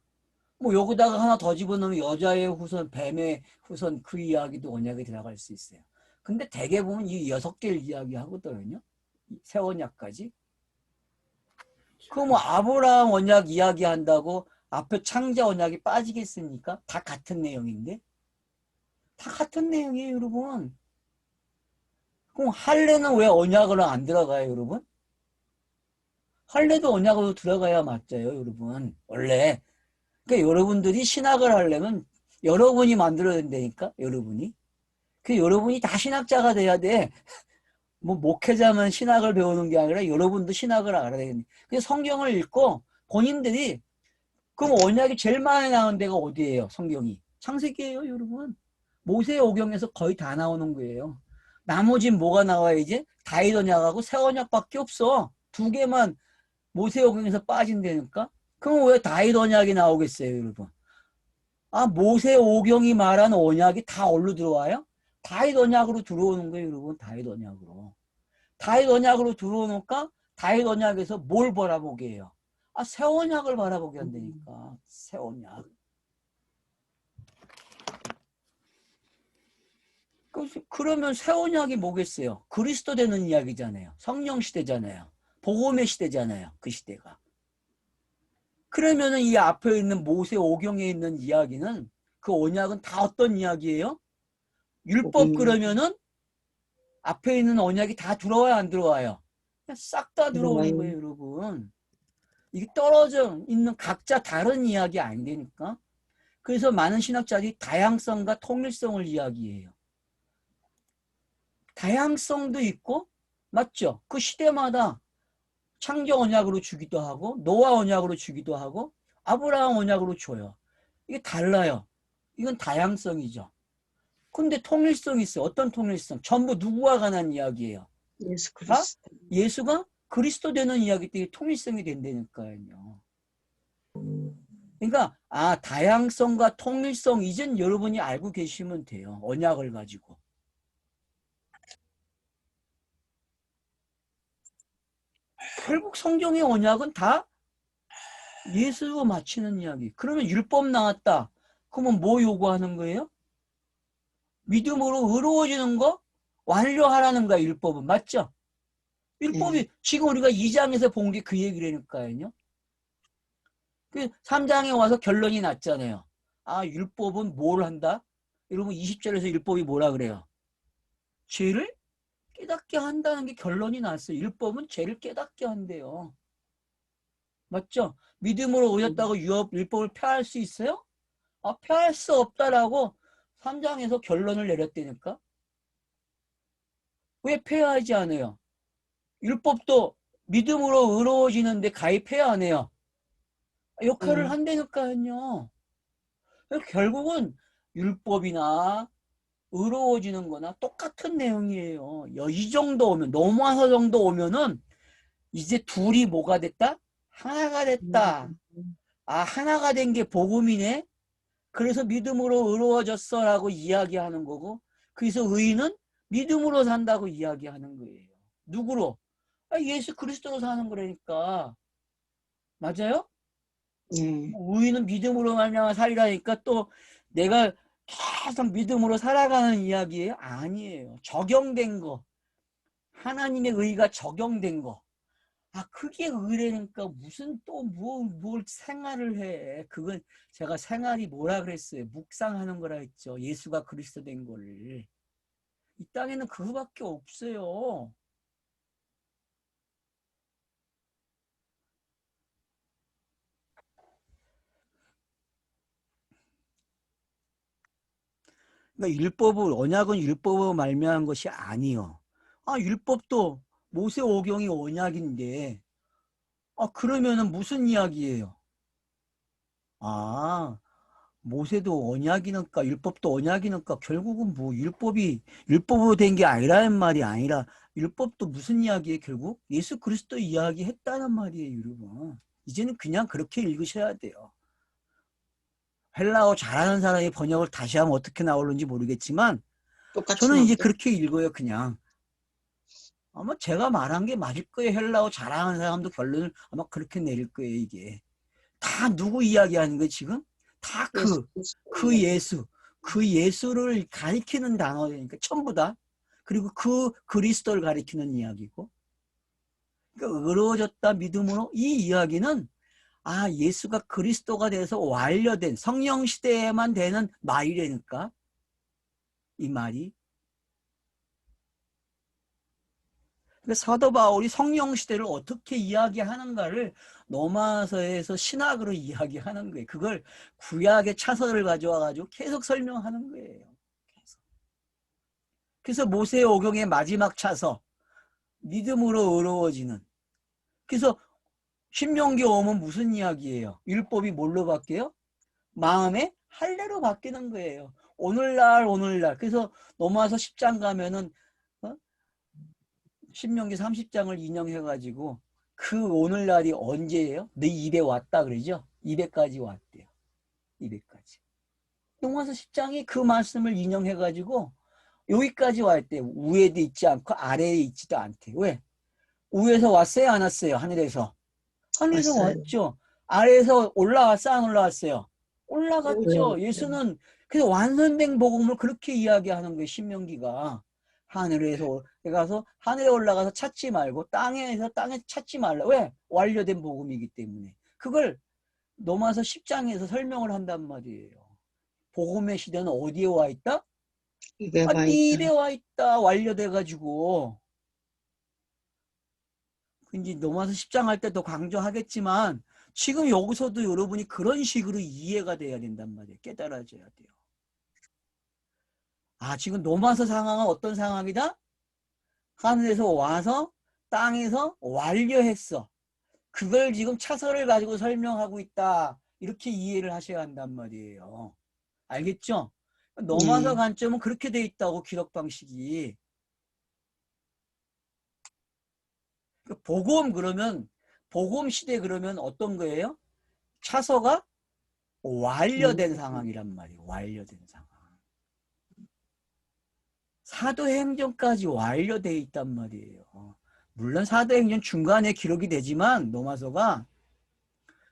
뭐 여기다가 하나 더 집어넣으면 여자의 후손, 뱀의 후손 그 이야기도 언약에 들어갈 수 있어요. 근데 대개 보면 이 6개를 이야기하거든요. 새 언약까지. 그럼 뭐 아브라함 언약 이야기한다고 앞에 창자 언약이 빠지겠습니까? 다 같은 내용인데? 다 같은 내용이에요, 여러분. 그럼 할례는 왜 언약으로 안 들어가요, 여러분? 할례도 언약으로 들어가야 맞죠, 여러분. 원래. 그러니까 여러분들이 신학을 하려면 여러분이 만들어야 된다니까, 여러분이. 그 여러분이 다 신학자가 돼야 돼. 뭐 목회자만 신학을 배우는 게 아니라 여러분도 신학을 알아야 되겠네. 그래서 성경을 읽고 본인들이 그럼 언약이 제일 많이 나오는 데가 어디예요? 성경이. 창세기예요, 여러분. 모세오경에서 거의 다 나오는 거예요. 나머진 뭐가 나와요, 이제? 다윗 언약하고 새 언약밖에 없어. 2개만 모세오경에서 빠진다니까? 그럼 왜 다윗 언약이 나오겠어요, 여러분? 모세오경이 말한 언약이 다 어디로 들어와요? 다윗 언약으로 들어오는 거예요, 여러분. 다윗 언약으로. 다윗 언약으로 들어오니까 다윗 언약에서 뭘 바라보게 해요? 새 언약을 바라보게 한다니까. 새 언약. 그러면 새 언약이 뭐겠어요? 그리스도 되는 이야기잖아요. 성령 시대잖아요. 복음의 시대잖아요. 그 시대가. 그러면은 이 앞에 있는 모세오경에 있는 이야기는 그 언약은 다 어떤 이야기예요? 율법 그러면은 앞에 있는 언약이 다 들어와요, 안 들어와요? 싹 다 들어오는 들어와요. 거예요, 여러분. 이게 떨어져 있는 각자 다른 이야기 아니되니까. 그래서 많은 신학자들이 다양성과 통일성을 이야기해요. 다양성도 있고, 맞죠? 그 시대마다 창조 언약으로 주기도 하고, 노아 언약으로 주기도 하고, 아브라함 언약으로 줘요. 이게 달라요. 이건 다양성이죠. 근데 통일성이 있어요. 어떤 통일성? 전부 누구와 관한 이야기예요? 예수 다 그리스도. 예수가 그리스도 되는 이야기 때문에 통일성이 된다니까요. 그러니까 다양성과 통일성 이젠 여러분이 알고 계시면 돼요. 언약을 가지고. 결국 성경의 언약은 다 예수로 맞추는 이야기. 그러면 율법 나왔다. 그러면 뭐 요구하는 거예요? 믿음으로 의로워지는 거 완료하라는 거야, 율법은. 맞죠? 율법이 지금 우리가 2장에서 본 게 그 얘기라니까요. 그 3장에 와서 결론이 났잖아요. 율법은 뭘 한다? 여러분 20절에서 율법이 뭐라 그래요? 죄를 깨닫게 한다는 게 결론이 났어요. 율법은 죄를 깨닫게 한대요. 맞죠? 믿음으로 오셨다고 율법을 폐할 수 있어요? 폐할 수 없다라고 3장에서 결론을 내렸다니까? 왜 폐하지 않아요? 율법도 믿음으로 의로워지는데 가입해야 안 해요. 역할을 한다니까요. 결국은 율법이나 의로워지는 거나 똑같은 내용이에요. 이 정도 오면, 넘어서 정도 오면은 이제 둘이 뭐가 됐다? 하나가 됐다. 하나가 된 게 복음이네? 그래서 믿음으로 의로워졌어 라고 이야기하는 거고, 그래서 의인은 믿음으로 산다고 이야기하는 거예요. 누구로? 예수 그리스도로 사는 거라니까. 맞아요? 의인은 믿음으로 말미암아 살리라니까 또 내가 계속 믿음으로 살아가는 이야기예요? 아니에요. 적용된 거. 하나님의 의가 적용된 거. 그게 의라니까 무슨 또 뭘 생활을 해. 그건 제가 생활이 뭐라 그랬어요. 묵상하는 거라 했죠. 예수가 그리스도 된 거를. 이 땅에는 그거밖에 없어요. 그러니까 언약은 율법으로 말미암은 것이 아니요. 아, 율법도 모세 오경이 언약인데, 아, 그러면은 무슨 이야기예요? 아, 모세도 언약이니까 율법도 언약이니까 결국은 뭐 율법으로 된 게 아니라는 말이 아니라 율법도 무슨 이야기예요? 결국 예수 그리스도 이야기 했다는 말이에요, 여러분. 이제는 그냥 그렇게 읽으셔야 돼요. 헬라어 잘하는 사람이 번역을 다시 하면 어떻게 나오는지 모르겠지만 똑같이 저는 이제 나오죠. 그렇게 읽어요, 그냥. 아마 제가 말한 게 맞을 거예요. 헬라어 잘하는 사람도 결론을 아마 그렇게 내릴 거예요, 이게. 다 누구 이야기하는 거예요, 지금? 다 예수 그리스도 그 이야기. 그 예수를 가리키는 단어니까 전부 다. 그리고 그 그리스도를 가리키는 이야기고. 그러니까 의로워졌다 믿음으로 이 이야기는 아, 예수가 그리스도가 돼서 완료된 성령 시대에만 되는 말이라니까. 이 말이. 그러니까 사도 바울이 성령 시대를 어떻게 이야기하는가를 로마서에서 신학으로 이야기하는 거예요. 그걸 구약의 차서를 가져와 가지고 계속 설명하는 거예요. 계속. 그래서 모세의 오경의 마지막 차서 믿음으로 의로워지는. 그래서 신명기 오면 무슨 이야기예요? 율법이 뭘로 바뀌어요? 마음의 할례로 바뀌는 거예요. 오늘날. 그래서 넘어와서 10장 가면은 어? 신명기 30장을 인용해가지고 그 오늘날이 언제예요? 네 입에 왔다 그러죠? 200까지 왔대요. 200까지. 넘어와서 10장이 그 말씀을 인용해가지고 여기까지 왔대요. 위에도 있지 않고 아래에 있지도 않대. 왜? 위에서 왔어요? 안 왔어요? 하늘에서. 하늘에서 왔어요. 왔죠. 아래에서 올라왔어? 안 올라왔어요? 올라갔죠. 올라왔죠. 예수는 그래서 완성된 복음을 그렇게 이야기하는 거예요. 신명기가. 하늘에서 가서 하늘에 올라가서 찾지 말고 땅에 찾지 말라. 왜? 완료된 복음이기 때문에. 그걸 넘어서 10장에서 설명을 한단 말이에요. 복음의 시대는 어디에 와 있다? 입에 아, 와 네 있다. 입에 와 있다. 완료돼가지고. 이제 넘어서 10장 할 때 더 강조하겠지만 지금 여기서도 여러분이 그런 식으로 이해가 돼야 된단 말이에요. 깨달아져야 돼요. 아, 지금 넘어서 상황은 어떤 상황이다? 하늘에서 와서 땅에서 완료했어. 그걸 지금 차서를 가지고 설명하고 있다. 이렇게 이해를 하셔야 한단 말이에요. 알겠죠? 넘어서 네. 관점은 그렇게 돼 있다고 기록 방식이. 복음 그러면 복음 시대 그러면 어떤 거예요? 차서가 완료된 상황이란 말이에요. 완료된 상황. 사도행전까지 완료되어 있단 말이에요. 물론 사도행전 중간에 기록이 되지만 로마서가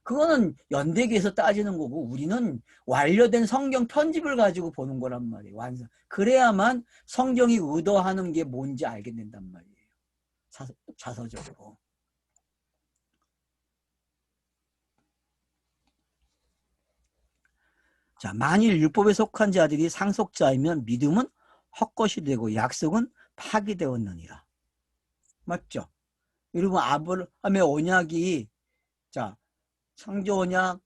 그거는 연대기에서 따지는 거고 우리는 완료된 성경 편집을 가지고 보는 거란 말이에요. 완성. 그래야만 성경이 의도하는 게 뭔지 알게 된단 말이에요. 자서적으로. 자, 만일 율법에 속한 자들이 상속자이면 믿음은 헛것이 되고 약속은 파기되었느니라. 맞죠? 여러분 아브라함의 언약이 자 창조 언약,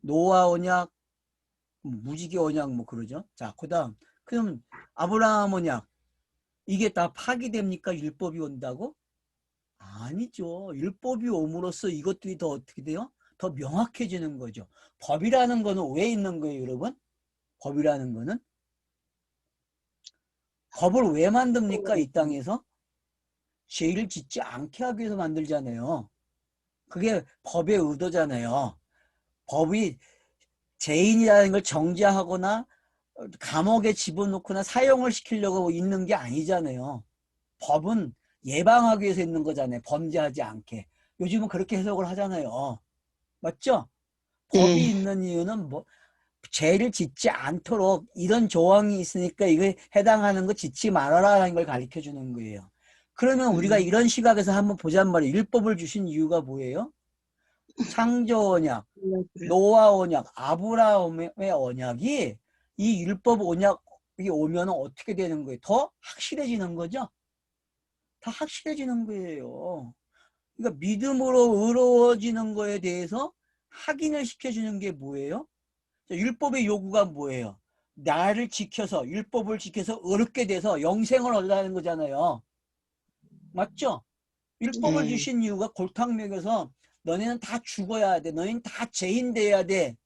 노아 언약, 무지개 언약 뭐 그러죠. 자 그다음 그럼 아브라함 언약 이게 다 파기됩니까? 율법이 온다고? 아니죠. 율법이 옴으로써 이것들이 더 어떻게 돼요? 더 명확해지는 거죠. 법이라는 거는 왜 있는 거예요, 여러분? 법이라는 거는 법을 왜 만듭니까? 이 땅에서 죄를 짓지 않게 하기 위해서 만들잖아요. 그게 법의 의도잖아요. 법이 죄인이라는 걸 정죄하거나 감옥에 집어넣거나 사형을 시키려고 있는 게 아니잖아요. 법은 예방하기 위해서 있는 거잖아요. 범죄하지 않게. 요즘은 그렇게 해석을 하잖아요. 맞죠? 법이 네. 있는 이유는 뭐 죄를 짓지 않도록 이런 조항이 있으니까 이거에 해당하는 거 짓지 말아라라는 걸 가르쳐 주는 거예요. 그러면 우리가 이런 시각에서 한번 보잔 말이에요. 율법을 주신 이유가 뭐예요? 창조 언약, 노아 언약, 아브라함의 언약이 이 율법 언약이 오면 어떻게 되는 거예요? 더 확실해지는 거죠? 더 확실해지는 거예요. 그러니까 믿음으로 의로워지는 거에 대해서 확인을 시켜주는 게 뭐예요? 율법의 요구가 뭐예요? 나를 지켜서 율법을 지켜서 의롭게 돼서 영생을 얻으라는 거잖아요. 맞죠? 율법을 네. 주신 이유가 골탕 먹여서 너네는 다 죽어야 돼. 너희는 다 죄인 돼야 돼.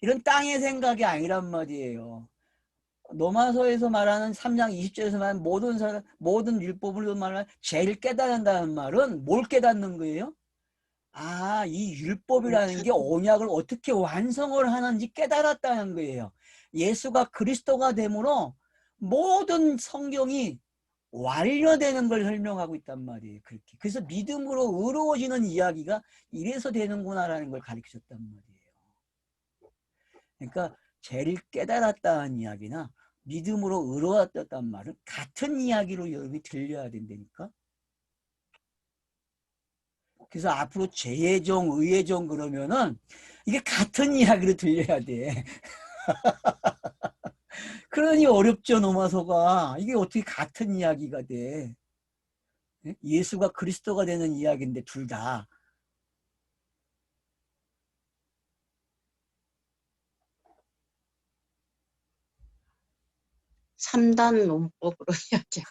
이런 땅의 생각이 아니란 말이에요. 로마서에서 말하는 3장 20절에서 말하는 모든 율법으로 말하는 죄를 깨닫는다는 말은 뭘 깨닫는 거예요? 아, 이 율법이라는 게 언약을 어떻게 완성을 하는지 깨달았다는 거예요. 예수가 그리스도가 되므로 모든 성경이 완료되는 걸 설명하고 있단 말이에요. 그렇게. 그래서 믿음으로 의로워지는 이야기가 이래서 되는구나라는 걸 가르쳐줬단 말이에요. 그러니까 죄를 깨달았다는 이야기나 믿음으로 의로웠다는 말은 같은 이야기로 여러분이 들려야 된다니까. 그래서 앞으로 죄의 종, 의의 종 그러면은 이게 같은 이야기로 들려야 돼. 그러니 어렵죠, 로마서가. 이게 어떻게 같은 이야기가 돼. 예수가 그리스도가 되는 이야기인데 둘 다. 3단 논법으로 해야죠.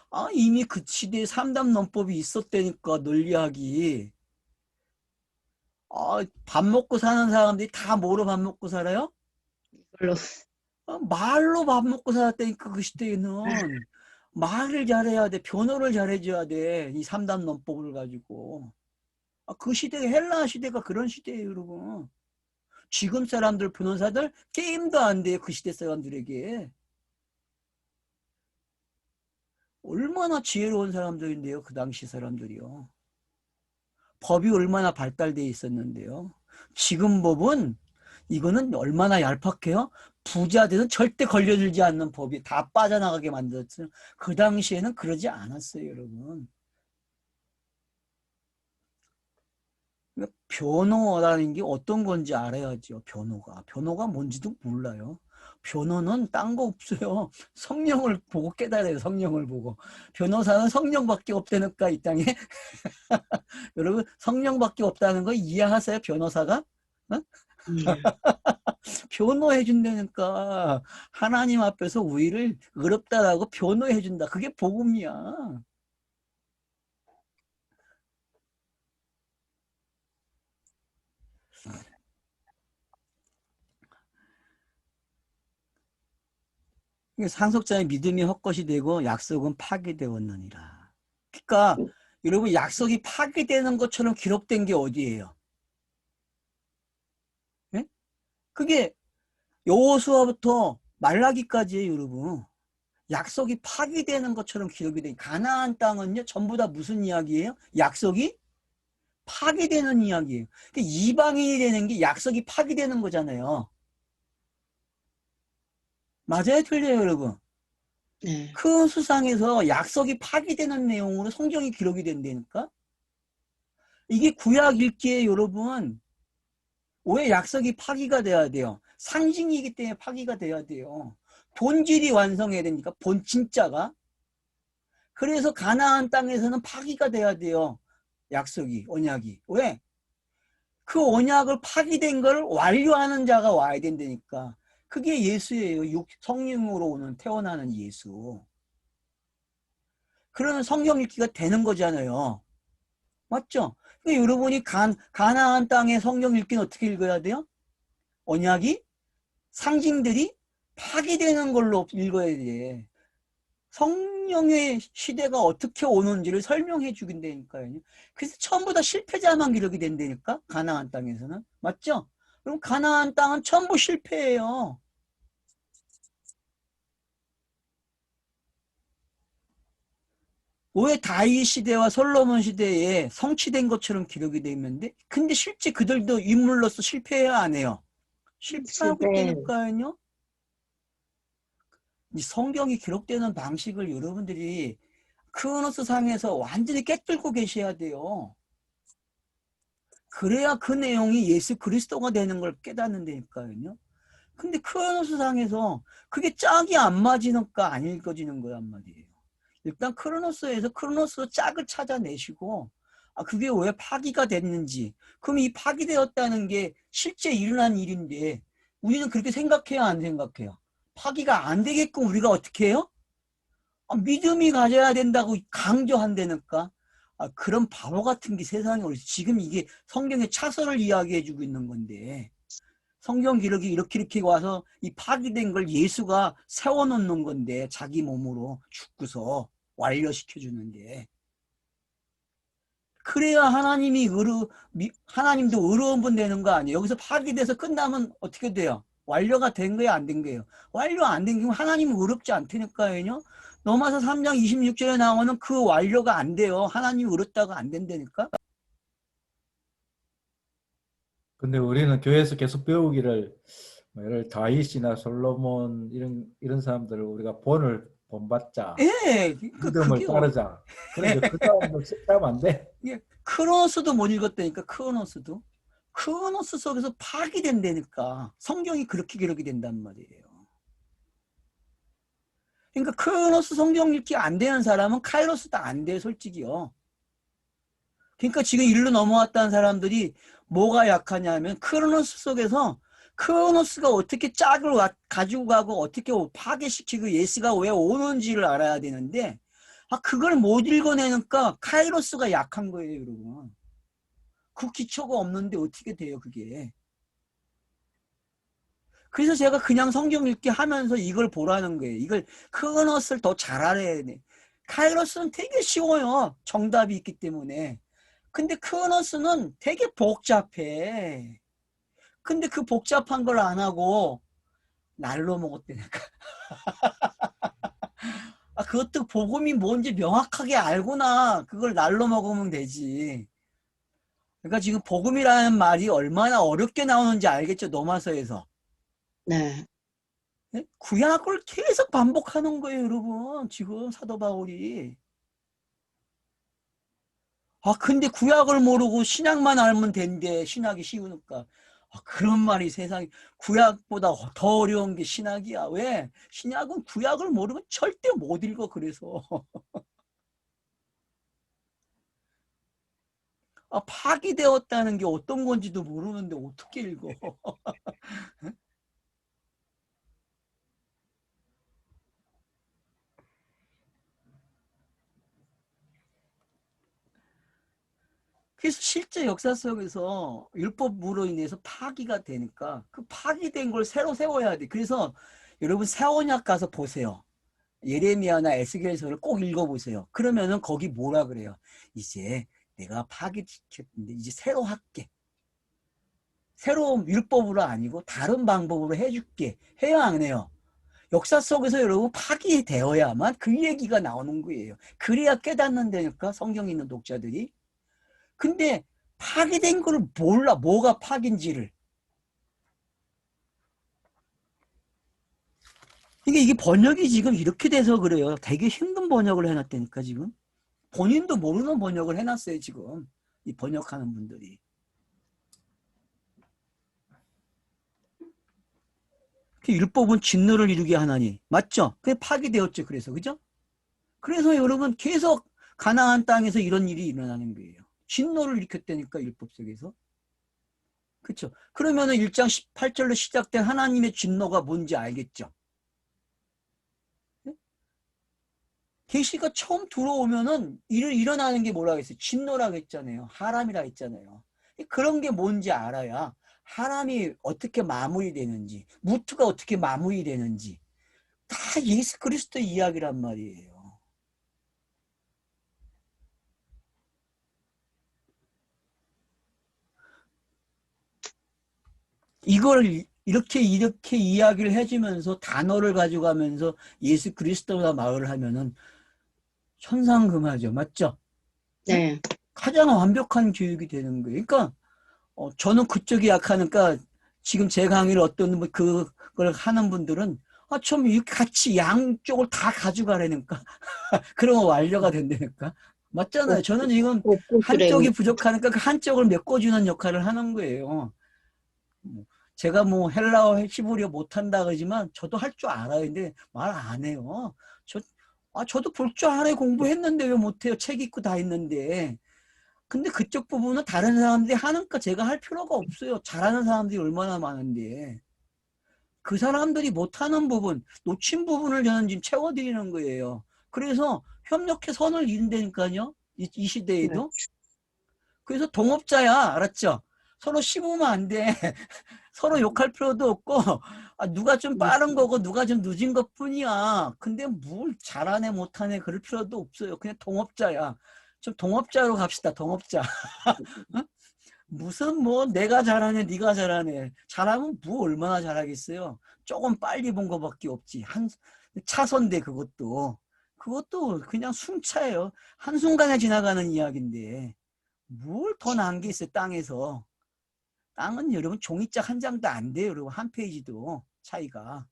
아, 이미 그 시대에 3단 논법이 있었다니까, 논리학이. 아, 밥 먹고 사는 사람들이 다 뭐로 밥 먹고 살아요? 이걸로. 말로 밥 먹고 살았다니까, 그 시대에는. 말을 잘해야 돼. 변호를 잘해줘야 돼. 이 3단 논법을 가지고. 아, 그 시대가 헬라 시대가 그런 시대예요, 여러분. 지금 사람들, 변호사들 게임도 안 돼요, 그 시대 사람들에게. 얼마나 지혜로운 사람들인데요, 그 당시 사람들이요. 법이 얼마나 발달되어 있었는데요. 지금 법은 이거는 얼마나 얄팍해요? 부자들은 절대 걸려들지 않는 법이 다 빠져나가게 만들었어요. 그 당시에는 그러지 않았어요, 여러분. 그러니까 변호라는 게 어떤 건지 알아야죠. 변호가 뭔지도 몰라요. 변호는 딴 거 없어요. 성령을 보고 깨달아요. 성령을 보고. 변호사는 성령밖에 없다니까, 이 땅에. 여러분, 성령밖에 없다는 거 이해하세요? 변호사가? 어? 변호해준다니까. 하나님 앞에서 우리를 의롭다라고 변호해준다. 그게 복음이야. 상속자의 믿음이 헛것이 되고 약속은 파기되었느니라. 그러니까 여러분, 약속이 파기되는 것처럼 기록된 게 어디예요? 예? 그게 여호수아부터 말라기까지예요, 여러분. 약속이 파기되는 것처럼 기록이 돼. 가나안 땅은요, 전부 다 무슨 이야기예요? 약속이 파기되는 이야기예요. 그러니까 이방인이 되는 게 약속이 파기되는 거잖아요. 맞아요, 틀려요, 여러분? 네. 큰 수상에서 약속이 파기되는 내용으로 성경이 기록이 된다니까? 이게 구약 읽기에 여러분, 왜 약속이 파기가 돼야 돼요? 상징이기 때문에 파기가 돼야 돼요. 본질이 완성해야 되니까, 진짜가. 그래서 가나안 땅에서는 파기가 돼야 돼요. 약속이, 언약이. 왜? 그 언약을 파기된 걸 완료하는 자가 와야 된다니까. 그게 예수예요. 성령으로 오는 태어나는 예수. 그러면 성경 읽기가 되는 거잖아요. 맞죠? 그러니까 여러분이 가나안 땅의 성경 읽기는 어떻게 읽어야 돼요? 언약이 상징들이 파기되는 걸로 읽어야 돼. 성령의 시대가 어떻게 오는지를 설명해 주긴다니까요. 그래서 전부 다 실패자만 기록이 된다니까, 가나안 땅에서는. 맞죠? 그럼 가나안 땅은 전부 실패예요. 왜 다윗 시대와 솔로몬 시대에 성취된 것처럼 기록이 되어 있는데, 근데 실제 그들도 인물로서 실패해야 안 해요. 실패하고 실패. 있다니까요. 이 성경이 기록되는 방식을 여러분들이 크로노스 상에서 완전히 깨뚫고 계셔야 돼요. 그래야 그 내용이 예수 그리스도가 되는 걸 깨닫는다니까요. 근데 크로노스 상에서 그게 짝이 안 맞으니까 안 읽어지는 거란 말이에요. 일단 크로노스에서 크로노스 짝을 찾아내시고, 아, 그게 왜 파기가 됐는지, 그럼 이 파기되었다는 게 실제 일어난 일인데 우리는 그렇게 생각해요, 안 생각해요? 파기가 안 되게끔 우리가 어떻게 해요? 믿음이 가져야 된다고 강조한다니까. 그런 바보 같은 게 세상에 어디 있어. 지금 이게 성경의 차선을 이야기해주고 있는 건데, 성경 기록이 이렇게 와서 이 파기된 걸 예수가 세워놓는 건데, 자기 몸으로 죽고서 완료시켜주는데, 그래야 하나님도 의로운 분 되는 거 아니에요? 여기서 파기돼서 끝나면 어떻게 돼요? 완료가 된 거예요, 안 된 거예요? 완료 안 된 게 하나님은 의롭지 않다니까요. 로마서 3장 26절에 나오는 그 완료가 안 돼요. 하나님이 의롭다가 안 된다니까. 근데 우리는 교회에서 계속 배우기를, 예를 다윗이나 솔로몬 이런 사람들을 우리가 본받자, 예, 믿음을 그게 따르자. 그런데 그 사람들 식사하면 안 돼. 크로노스도 못 읽었다니까. 크로노스 속에서 파기된다니까. 성경이 그렇게 기록이 된단 말이에요. 그러니까 크로노스 성경 읽기 안 되는 사람은 카이로스도 안 돼요, 솔직히요. 그러니까 지금 일로 넘어왔다는 사람들이 뭐가 약하냐면 크로노스 속에서 크로노스가 어떻게 짝을 가지고 가고 어떻게 파괴시키고 예수가 왜 오는지를 알아야 되는데, 그걸 못 읽어내니까 카이로스가 약한 거예요, 여러분. 그 기초가 없는데 어떻게 돼요, 그게. 그래서 제가 그냥 성경 읽기 하면서 이걸 보라는 거예요. 이걸 크로노스를 더 잘 알아야 돼. 카이로스는 되게 쉬워요. 정답이 있기 때문에. 근데 크로노스는 되게 복잡해. 근데 그 복잡한 걸 안 하고 날로 먹었다니까. 그것도 복음이 뭔지 명확하게 알구나. 그걸 날로 먹으면 되지. 그러니까 지금 복음이라는 말이 얼마나 어렵게 나오는지 알겠죠? 로마서에서. 네. 구약을 계속 반복하는 거예요, 여러분. 지금 사도 바울이. 근데 구약을 모르고 신약만 알면 된대. 신약이 쉬우니까. 그런 말이 세상에, 구약보다 더 어려운 게 신약이야. 왜? 신약은 구약을 모르면 절대 못 읽어. 그래서 파기되었다는 게 어떤 건지도 모르는데 어떻게 읽어. 그래서 실제 역사 속에서 율법으로 인해서 파기가 되니까 그 파기된 걸 새로 세워야 돼. 그래서 여러분 새언약 가서 보세요. 예레미야나 에스겔서를 꼭 읽어보세요. 그러면은 거기 뭐라 그래요? 이제 내가 파기시켰는데 이제 새로 할게. 새로운 율법으로 아니고 다른 방법으로 해줄게. 해요, 안 해요? 역사 속에서 여러분 파기되어야만 그 얘기가 나오는 거예요. 그래야 깨닫는다니까, 성경 있는 독자들이. 근데 파기된 걸 몰라. 뭐가 파기인지를. 이게 번역이 지금 이렇게 돼서 그래요. 되게 힘든 번역을 해놨다니까, 지금. 본인도 모르는 번역을 해놨어요, 지금. 이 번역하는 분들이. 율법은 진노를 이루게 하나니. 맞죠? 그게 파기되었죠. 그래서. 그죠? 그래서 여러분 계속 가나안 땅에서 이런 일이 일어나는 거예요. 진노를 일으켰다니까, 율법 속에서. 그렇죠? 그러면은 1장 18절로 시작된 하나님의 진노가 뭔지 알겠죠? 계시가 처음 들어오면은 일어나는 게 뭐라고 했어요? 진노라고 했잖아요. 하람이라고 했잖아요. 그런 게 뭔지 알아야 하람이 어떻게 마무리되는지, 무트가 어떻게 마무리되는지 다 예수 그리스도 이야기란 말이에요. 이걸 이렇게 이야기를 해주면서 단어를 가져가면서 예수 그리스도가 말을 하면은 천상금하죠. 맞죠? 네. 가장 완벽한 교육이 되는 거예요. 그러니까 저는 그쪽이 약하니까 지금 제 강의를 어떤 그걸 하는 분들은 좀 이렇게 같이 양쪽을 다 가져가라니까. 그러면 완료가 된다니까. 맞잖아요. 저는 지금 한쪽이 부족하니까 그 한쪽을 메꿔주는 역할을 하는 거예요. 제가 뭐 헬라어 히브리어 못한다 그러지만 저도 할 줄 알아요. 근데 말 안 해요. 저도 볼 줄 알아요. 공부했는데 왜 못해요. 책 읽고 다 했는데. 근데 그쪽 부분은 다른 사람들이 하니까 제가 할 필요가 없어요. 잘하는 사람들이 얼마나 많은데. 그 사람들이 못하는 부분, 놓친 부분을 저는 지금 채워드리는 거예요. 그래서 협력해 선을 이룬다니까요. 이 시대에도. 그래서 동업자야. 알았죠? 서로 씹으면 안 돼. 서로 욕할 필요도 없고, 누가 좀 빠른 거고 누가 좀 늦은 것 뿐이야. 근데 뭘 잘하네 못하네 그럴 필요도 없어요. 그냥 동업자야. 좀 동업자로 갑시다. 동업자. 어? 무슨 뭐 내가 잘하네 네가 잘하네. 잘하면 뭐 얼마나 잘하겠어요. 조금 빨리 본 거밖에 없지. 한 차선데 그것도 그냥 순차예요. 한순간에 지나가는 이야기인데 뭘 더 나은 게 있어요. 땅에서. 땅은 여러분 종이짝 한 장도 안 돼요. 여러분 한 페이지도 차이가.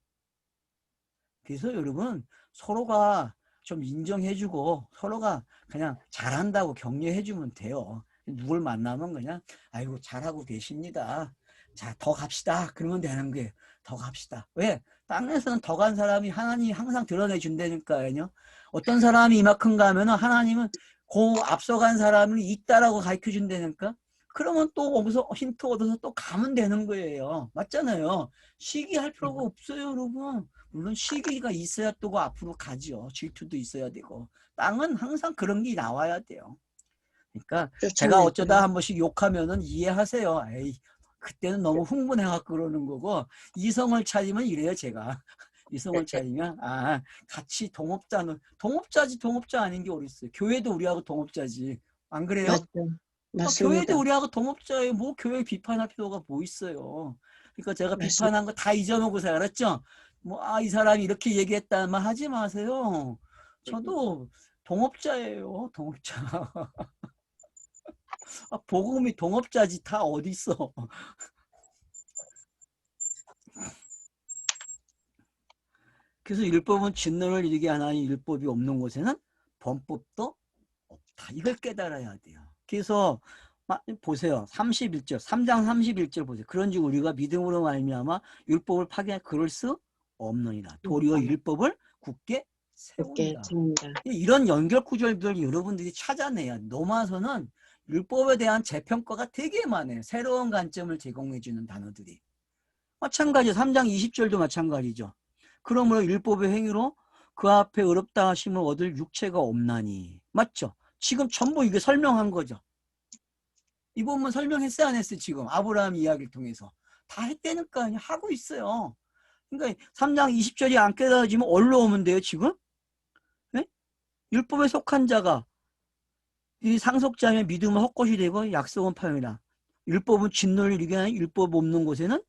그래서 여러분 서로가 좀 인정해주고 서로가 그냥 잘한다고 격려해주면 돼요. 누굴 만나면 그냥 아이고 잘하고 계십니다. 자, 더 갑시다. 그러면 되는 거예요. 더 갑시다. 왜? 땅에서는 더 간 사람이 하나님이 항상 드러내 준다니까요. 어떤 사람이 이만큼 가면 하나님은 그 앞서간 사람을 있다라고 가르쳐 준다니까. 그러면 또 거기서 힌트 얻어서 또 가면 되는 거예요. 맞잖아요. 시기할 필요가 없어요, 여러분. 물론 시기가 있어야 또 앞으로 가죠. 질투도 있어야 되고. 땅은 항상 그런 게 나와야 돼요. 그러니까 제가 어쩌다 한 번씩 욕하면은 이해하세요. 에이, 그때는 너무 흥분해갖고 그러는 거고, 이성을 차리면 이래요, 제가. 이성을 차리면, 같이 동업자지, 동업자 아닌 게 어딨어요. 교회도 우리하고 동업자지. 안 그래요? 맞죠. 맞습니다. 교회도 우리하고 동업자예요. 뭐 교회 비판할 필요가 뭐 있어요. 그러니까 제가 맞습니다. 비판한 거 다 잊어먹으세요. 알았죠? 뭐, 이 사람이 이렇게 얘기했다는 말 하지 마세요. 저도 동업자예요. 동업자. 복음이 동업자지 다 어디 있어. 그래서 율법은 진노를 이루게 하나니 율법이 없는 곳에는 범법도 없다. 이걸 깨달아야 돼요. 그래서 보세요. 31절, 3장 31절 보세요. 그런즉 우리가 믿음으로 말미암아 율법을 파괴할 그럴 수 없느니라. 도리어 율법을 굳게 세운다. 이런 연결 구절들 여러분들이 찾아내야. 로마서는 율법에 대한 재평가가 되게 많아요. 새로운 관점을 제공해주는 단어들이. 마찬가지 3장 20절도 마찬가지죠. 그러므로 율법의 행위로 그 앞에 의롭다 하심을 얻을 육체가 없나니. 맞죠? 지금 전부 이게 설명한 거죠. 이 부분 설명했어요, 안 했어요? 지금 아브라함 이야기를 통해서 다 했다니까. 하고 있어요. 그러니까 3장 20절이 안 깨달아지면 어디로 오면 돼요? 지금? 네? 율법에 속한 자가 이 상속자의 믿음은 헛것이 되고 약속은 파멸이라. 율법은 진노를 이루게 하는 율법 없는 곳에는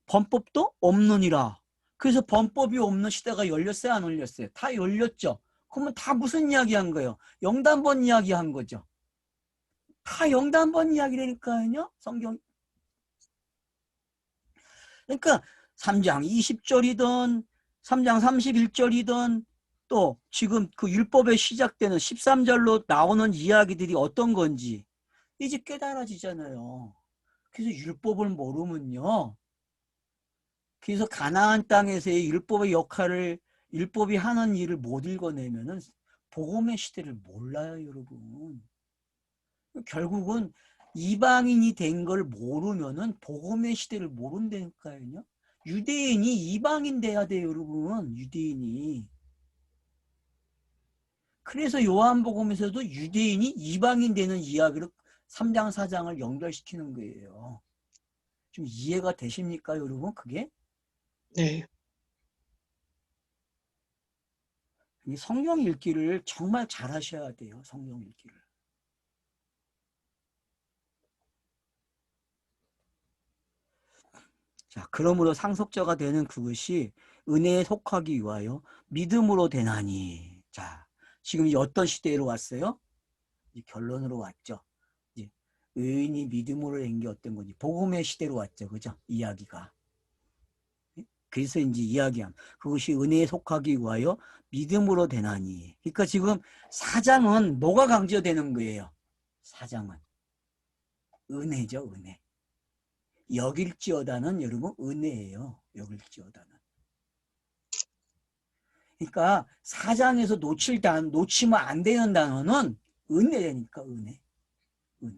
범법도 없느니라. 그래서 범법이 없는 시대가 열렸어요, 안 열렸어요? 다 열렸죠. 그러면 다 무슨 이야기 한 거예요? 영단번 이야기 한 거죠. 다 영단번 이야기라니까요, 성경. 그러니까 3장 20절이든 3장 31절이든 또 지금 그 율법에 시작되는 13절로 나오는 이야기들이 어떤 건지 이제 깨달아지잖아요. 그래서 율법을 모르면요. 그래서 가나안 땅에서의 율법의 역할을, 율법이 하는 일을 못 읽어내면은 복음의 시대를 몰라요, 여러분. 결국은 이방인이 된 걸 모르면은 복음의 시대를 모른다니까요. 유대인이 이방인 돼야 돼요, 여러분. 유대인이. 그래서 요한복음에서도 유대인이 이방인 되는 이야기로 3장 4장을 연결시키는 거예요. 좀 이해가 되십니까, 여러분? 그게? 네. 성경 읽기를 정말 잘 하셔야 돼요. 성경 읽기를. 자, 그러므로 상속자가 되는 그것이 은혜에 속하기 위하여 믿음으로 되나니. 자, 지금 이 어떤 시대로 왔어요? 이제 결론으로 왔죠. 이제 의인이 믿음으로 된 게 어떤 건지 복음의 시대로 왔죠. 그죠? 이야기가. 그래서 이제 이야기함. 그것이 은혜에 속하기 위하여 믿음으로 되나니. 그러니까 지금 4장은 뭐가 강조되는 거예요? 4장은 은혜죠, 은혜. 여길지어다는 여러분 은혜예요. 여길지어다는. 그러니까 4장에서 놓치면 안 되는 단어는 은혜니까 은혜. 은혜.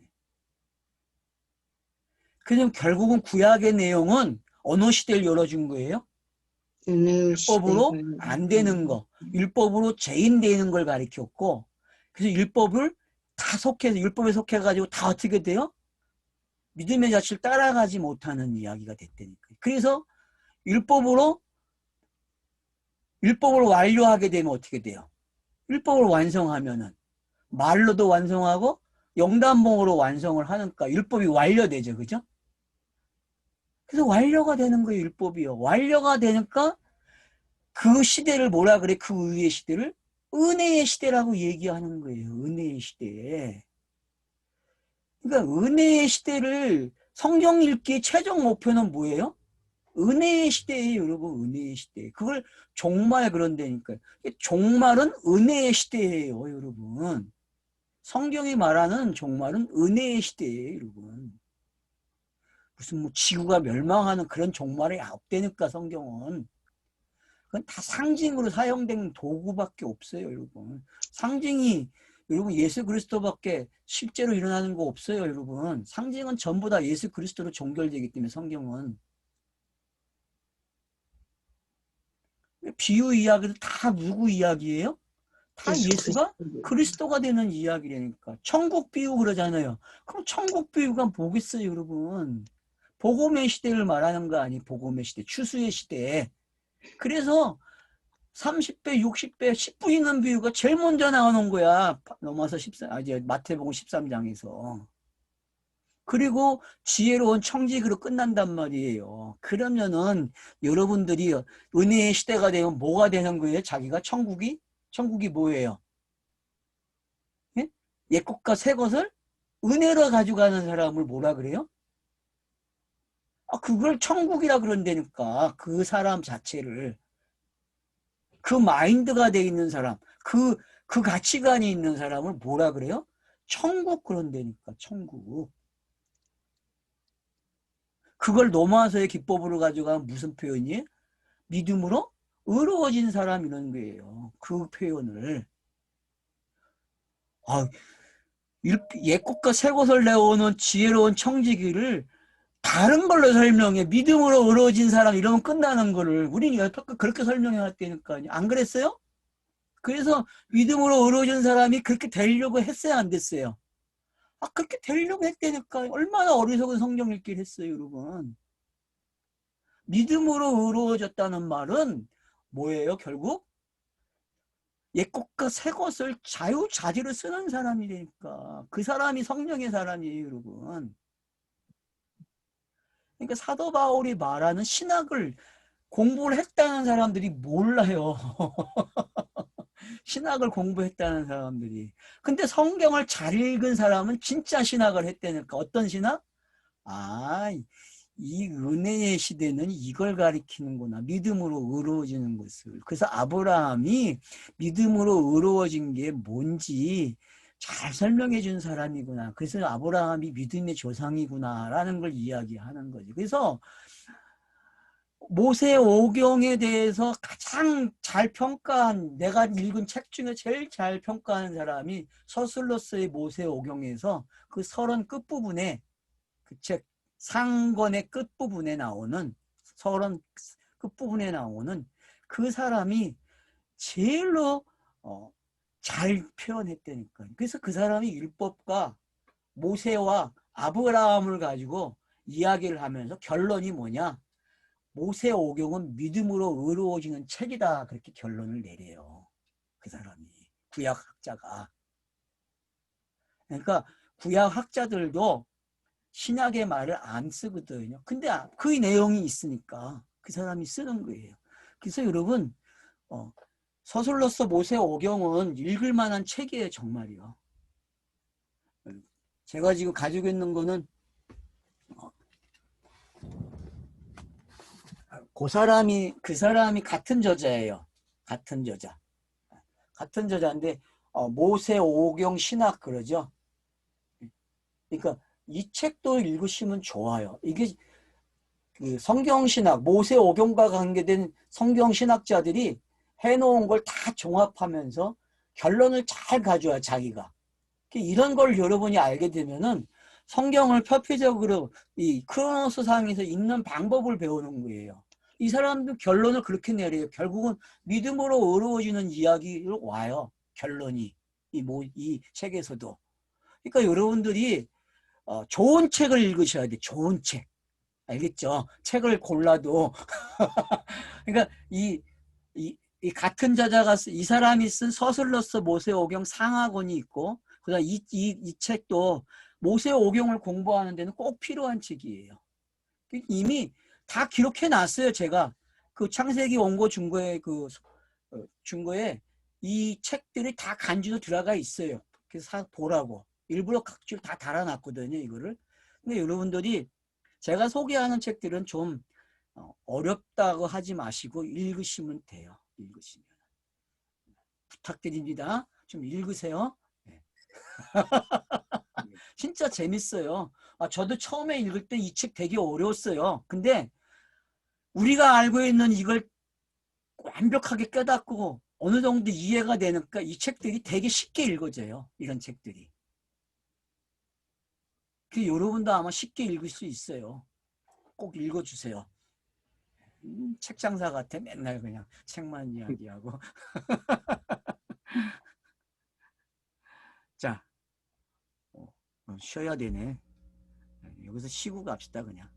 그럼 결국은 구약의 내용은 어느 시대를 열어준 거예요? 은혜의 율법으로 시대가 안 되는 거, 율법으로 죄인 되는 걸 가리켰고, 그래서 율법을 다 속해서, 율법에 속해가지고 다 어떻게 돼요? 믿음의 자취를 따라가지 못하는 이야기가 됐다니까. 그래서 율법을 완료하게 되면 어떻게 돼요? 율법을 완성하면은 말로도 완성하고 영단봉으로 완성을 하니까 율법이 완료되죠. 그죠? 그래서 완료가 되는 거예요. 율법이요. 완료가 되니까 그 시대를 뭐라 그래? 그 위의 시대를 은혜의 시대라고 얘기하는 거예요. 은혜의 시대. 그러니까 은혜의 시대를 성경 읽기의 최종 목표는 뭐예요? 은혜의 시대예요, 여러분. 은혜의 시대. 그걸 종말 그런다니까요. 종말은 은혜의 시대예요, 여러분. 성경이 말하는 종말은 은혜의 시대예요, 여러분. 무슨 뭐 지구가 멸망하는 그런 종말이 없다니까, 성경은. 그건 다 상징으로 사용된 도구밖에 없어요, 여러분. 상징이 여러분 예수 그리스도밖에 실제로 일어나는 거 없어요, 여러분. 상징은 전부 다 예수 그리스도로 종결되기 때문에 성경은. 비유 이야기도 다 누구 이야기예요? 다 예수가 그리스도가 되는 이야기라니까. 천국 비유 그러잖아요. 그럼 천국 비유가 뭐겠어요, 여러분? 복음의 시대를 말하는 거 아니, 복음의 시대, 추수의 시대. 그래서 30배, 60배, 10분 있는 비유가 제일 먼저 나오는 거야. 넘어서 이제 마태복음 13장에서. 그리고 지혜로운 청지기로 끝난단 말이에요. 그러면은 여러분들이 은혜의 시대가 되면 뭐가 되는 거예요? 자기가 천국이 뭐예요? 예? 옛것과 새것을 은혜로 가져가는 사람을 뭐라 그래요? 그걸 천국이라 그런다니까. 그 사람 자체를. 그 마인드가 돼 있는 사람, 그 가치관이 있는 사람을 뭐라 그래요? 천국 그런다니까, 천국. 그걸 넘어서의 기법으로 가져가면 무슨 표현이에요? 믿음으로 의로워진 사람 이런 거예요. 그 표현을. 옛것과 새것을 내오는 지혜로운 청지기를 다른 걸로 설명해. 믿음으로 의로워진 사람 이러면 끝나는 거를 우리는 여태껏 그렇게 설명해 왔다니까요. 안 그랬어요? 그래서 믿음으로 의로워진 사람이 그렇게 되려고 했어요? 안 됐어요? 그렇게 되려고 했다니까요. 얼마나 어리석은 성경 읽기를 했어요, 여러분. 믿음으로 의로워졌다는 말은 뭐예요, 결국? 옛것과 새것을 자유자재로 쓰는 사람이니까. 그 사람이 성령의 사람이에요, 여러분. 그러니까 사도 바울이 말하는 신학을 공부를 했다는 사람들이 몰라요. 신학을 공부했다는 사람들이. 근데 성경을 잘 읽은 사람은 진짜 신학을 했다니까. 어떤 신학? 이 은혜의 시대는 이걸 가리키는구나. 믿음으로 의로워지는 것을. 그래서 아브라함이 믿음으로 의로워진 게 뭔지 잘 설명해 준 사람이구나. 그래서 아브라함이 믿음의 조상이구나 라는 걸 이야기하는 거지. 그래서 모세오경에 대해서 가장 잘 평가한, 내가 읽은 책 중에 제일 잘 평가하는 사람이 서술로서의 모세오경에서 그 서론 끝부분에, 그 책 상권의 끝부분에 나오는, 서론 끝부분에 나오는 그 사람이 제일로 잘 표현했다니까요. 그래서 그 사람이 율법과 모세와 아브라함을 가지고 이야기를 하면서 결론이 뭐냐? 모세오경은 믿음으로 의로워지는 책이다. 그렇게 결론을 내려요. 그 사람이. 구약학자가. 그러니까 구약학자들도 신약의 말을 안 쓰거든요. 근데 그 내용이 있으니까 그 사람이 쓰는 거예요. 그래서 여러분 서술로서 모세오경은 읽을 만한 책이에요. 정말이요. 제가 지금 가지고 있는 거는 그 사람이 같은 저자예요. 같은 저자인데 모세오경 신학 그러죠. 그러니까 이 책도 읽으시면 좋아요. 이게 그 성경신학, 모세오경과 관계된 성경신학자들이 해놓은 걸 다 종합하면서 결론을 잘 가져와, 자기가. 이런 걸 여러분이 알게 되면은 성경을 표피적으로 이 크로노스 상에서 읽는 방법을 배우는 거예요. 이 사람도 결론을 그렇게 내려요. 결국은 믿음으로 어려워지는 이야기로 와요. 결론이 이 책에서도. 그러니까 여러분들이 좋은 책을 읽으셔야 돼. 좋은 책. 알겠죠? 책을 골라도 그러니까 이 같은 저자가 이 사람이 쓴 서술로서 모세오경 상하권이 있고 그다음 이 책도 모세오경을 공부하는 데는 꼭 필요한 책이에요. 이미 다 기록해 놨어요. 제가 그 창세기 원고 중고에 중고에 이 책들이 다 간주도 들어가 있어요. 그래서 보라고 일부러 각줄 다 달아놨거든요. 이거를. 근데 여러분들이 제가 소개하는 책들은 좀 어렵다고 하지 마시고 읽으시면 돼요. 읽으시면 부탁드립니다. 좀 읽으세요. 네. 진짜 재밌어요. 저도 처음에 읽을 때 이 책 되게 어려웠어요. 근데 우리가 알고 있는 이걸 완벽하게 깨닫고 어느 정도 이해가 되니까 이 책들이 되게 쉽게 읽어져요. 이런 책들이. 여러분도 아마 쉽게 읽을 수 있어요. 꼭 읽어주세요. 책 장사 같아. 맨날 그냥 책만 이야기하고. 자, 쉬어야 되네. 여기서 쉬고 갑시다 그냥.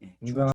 예, 건강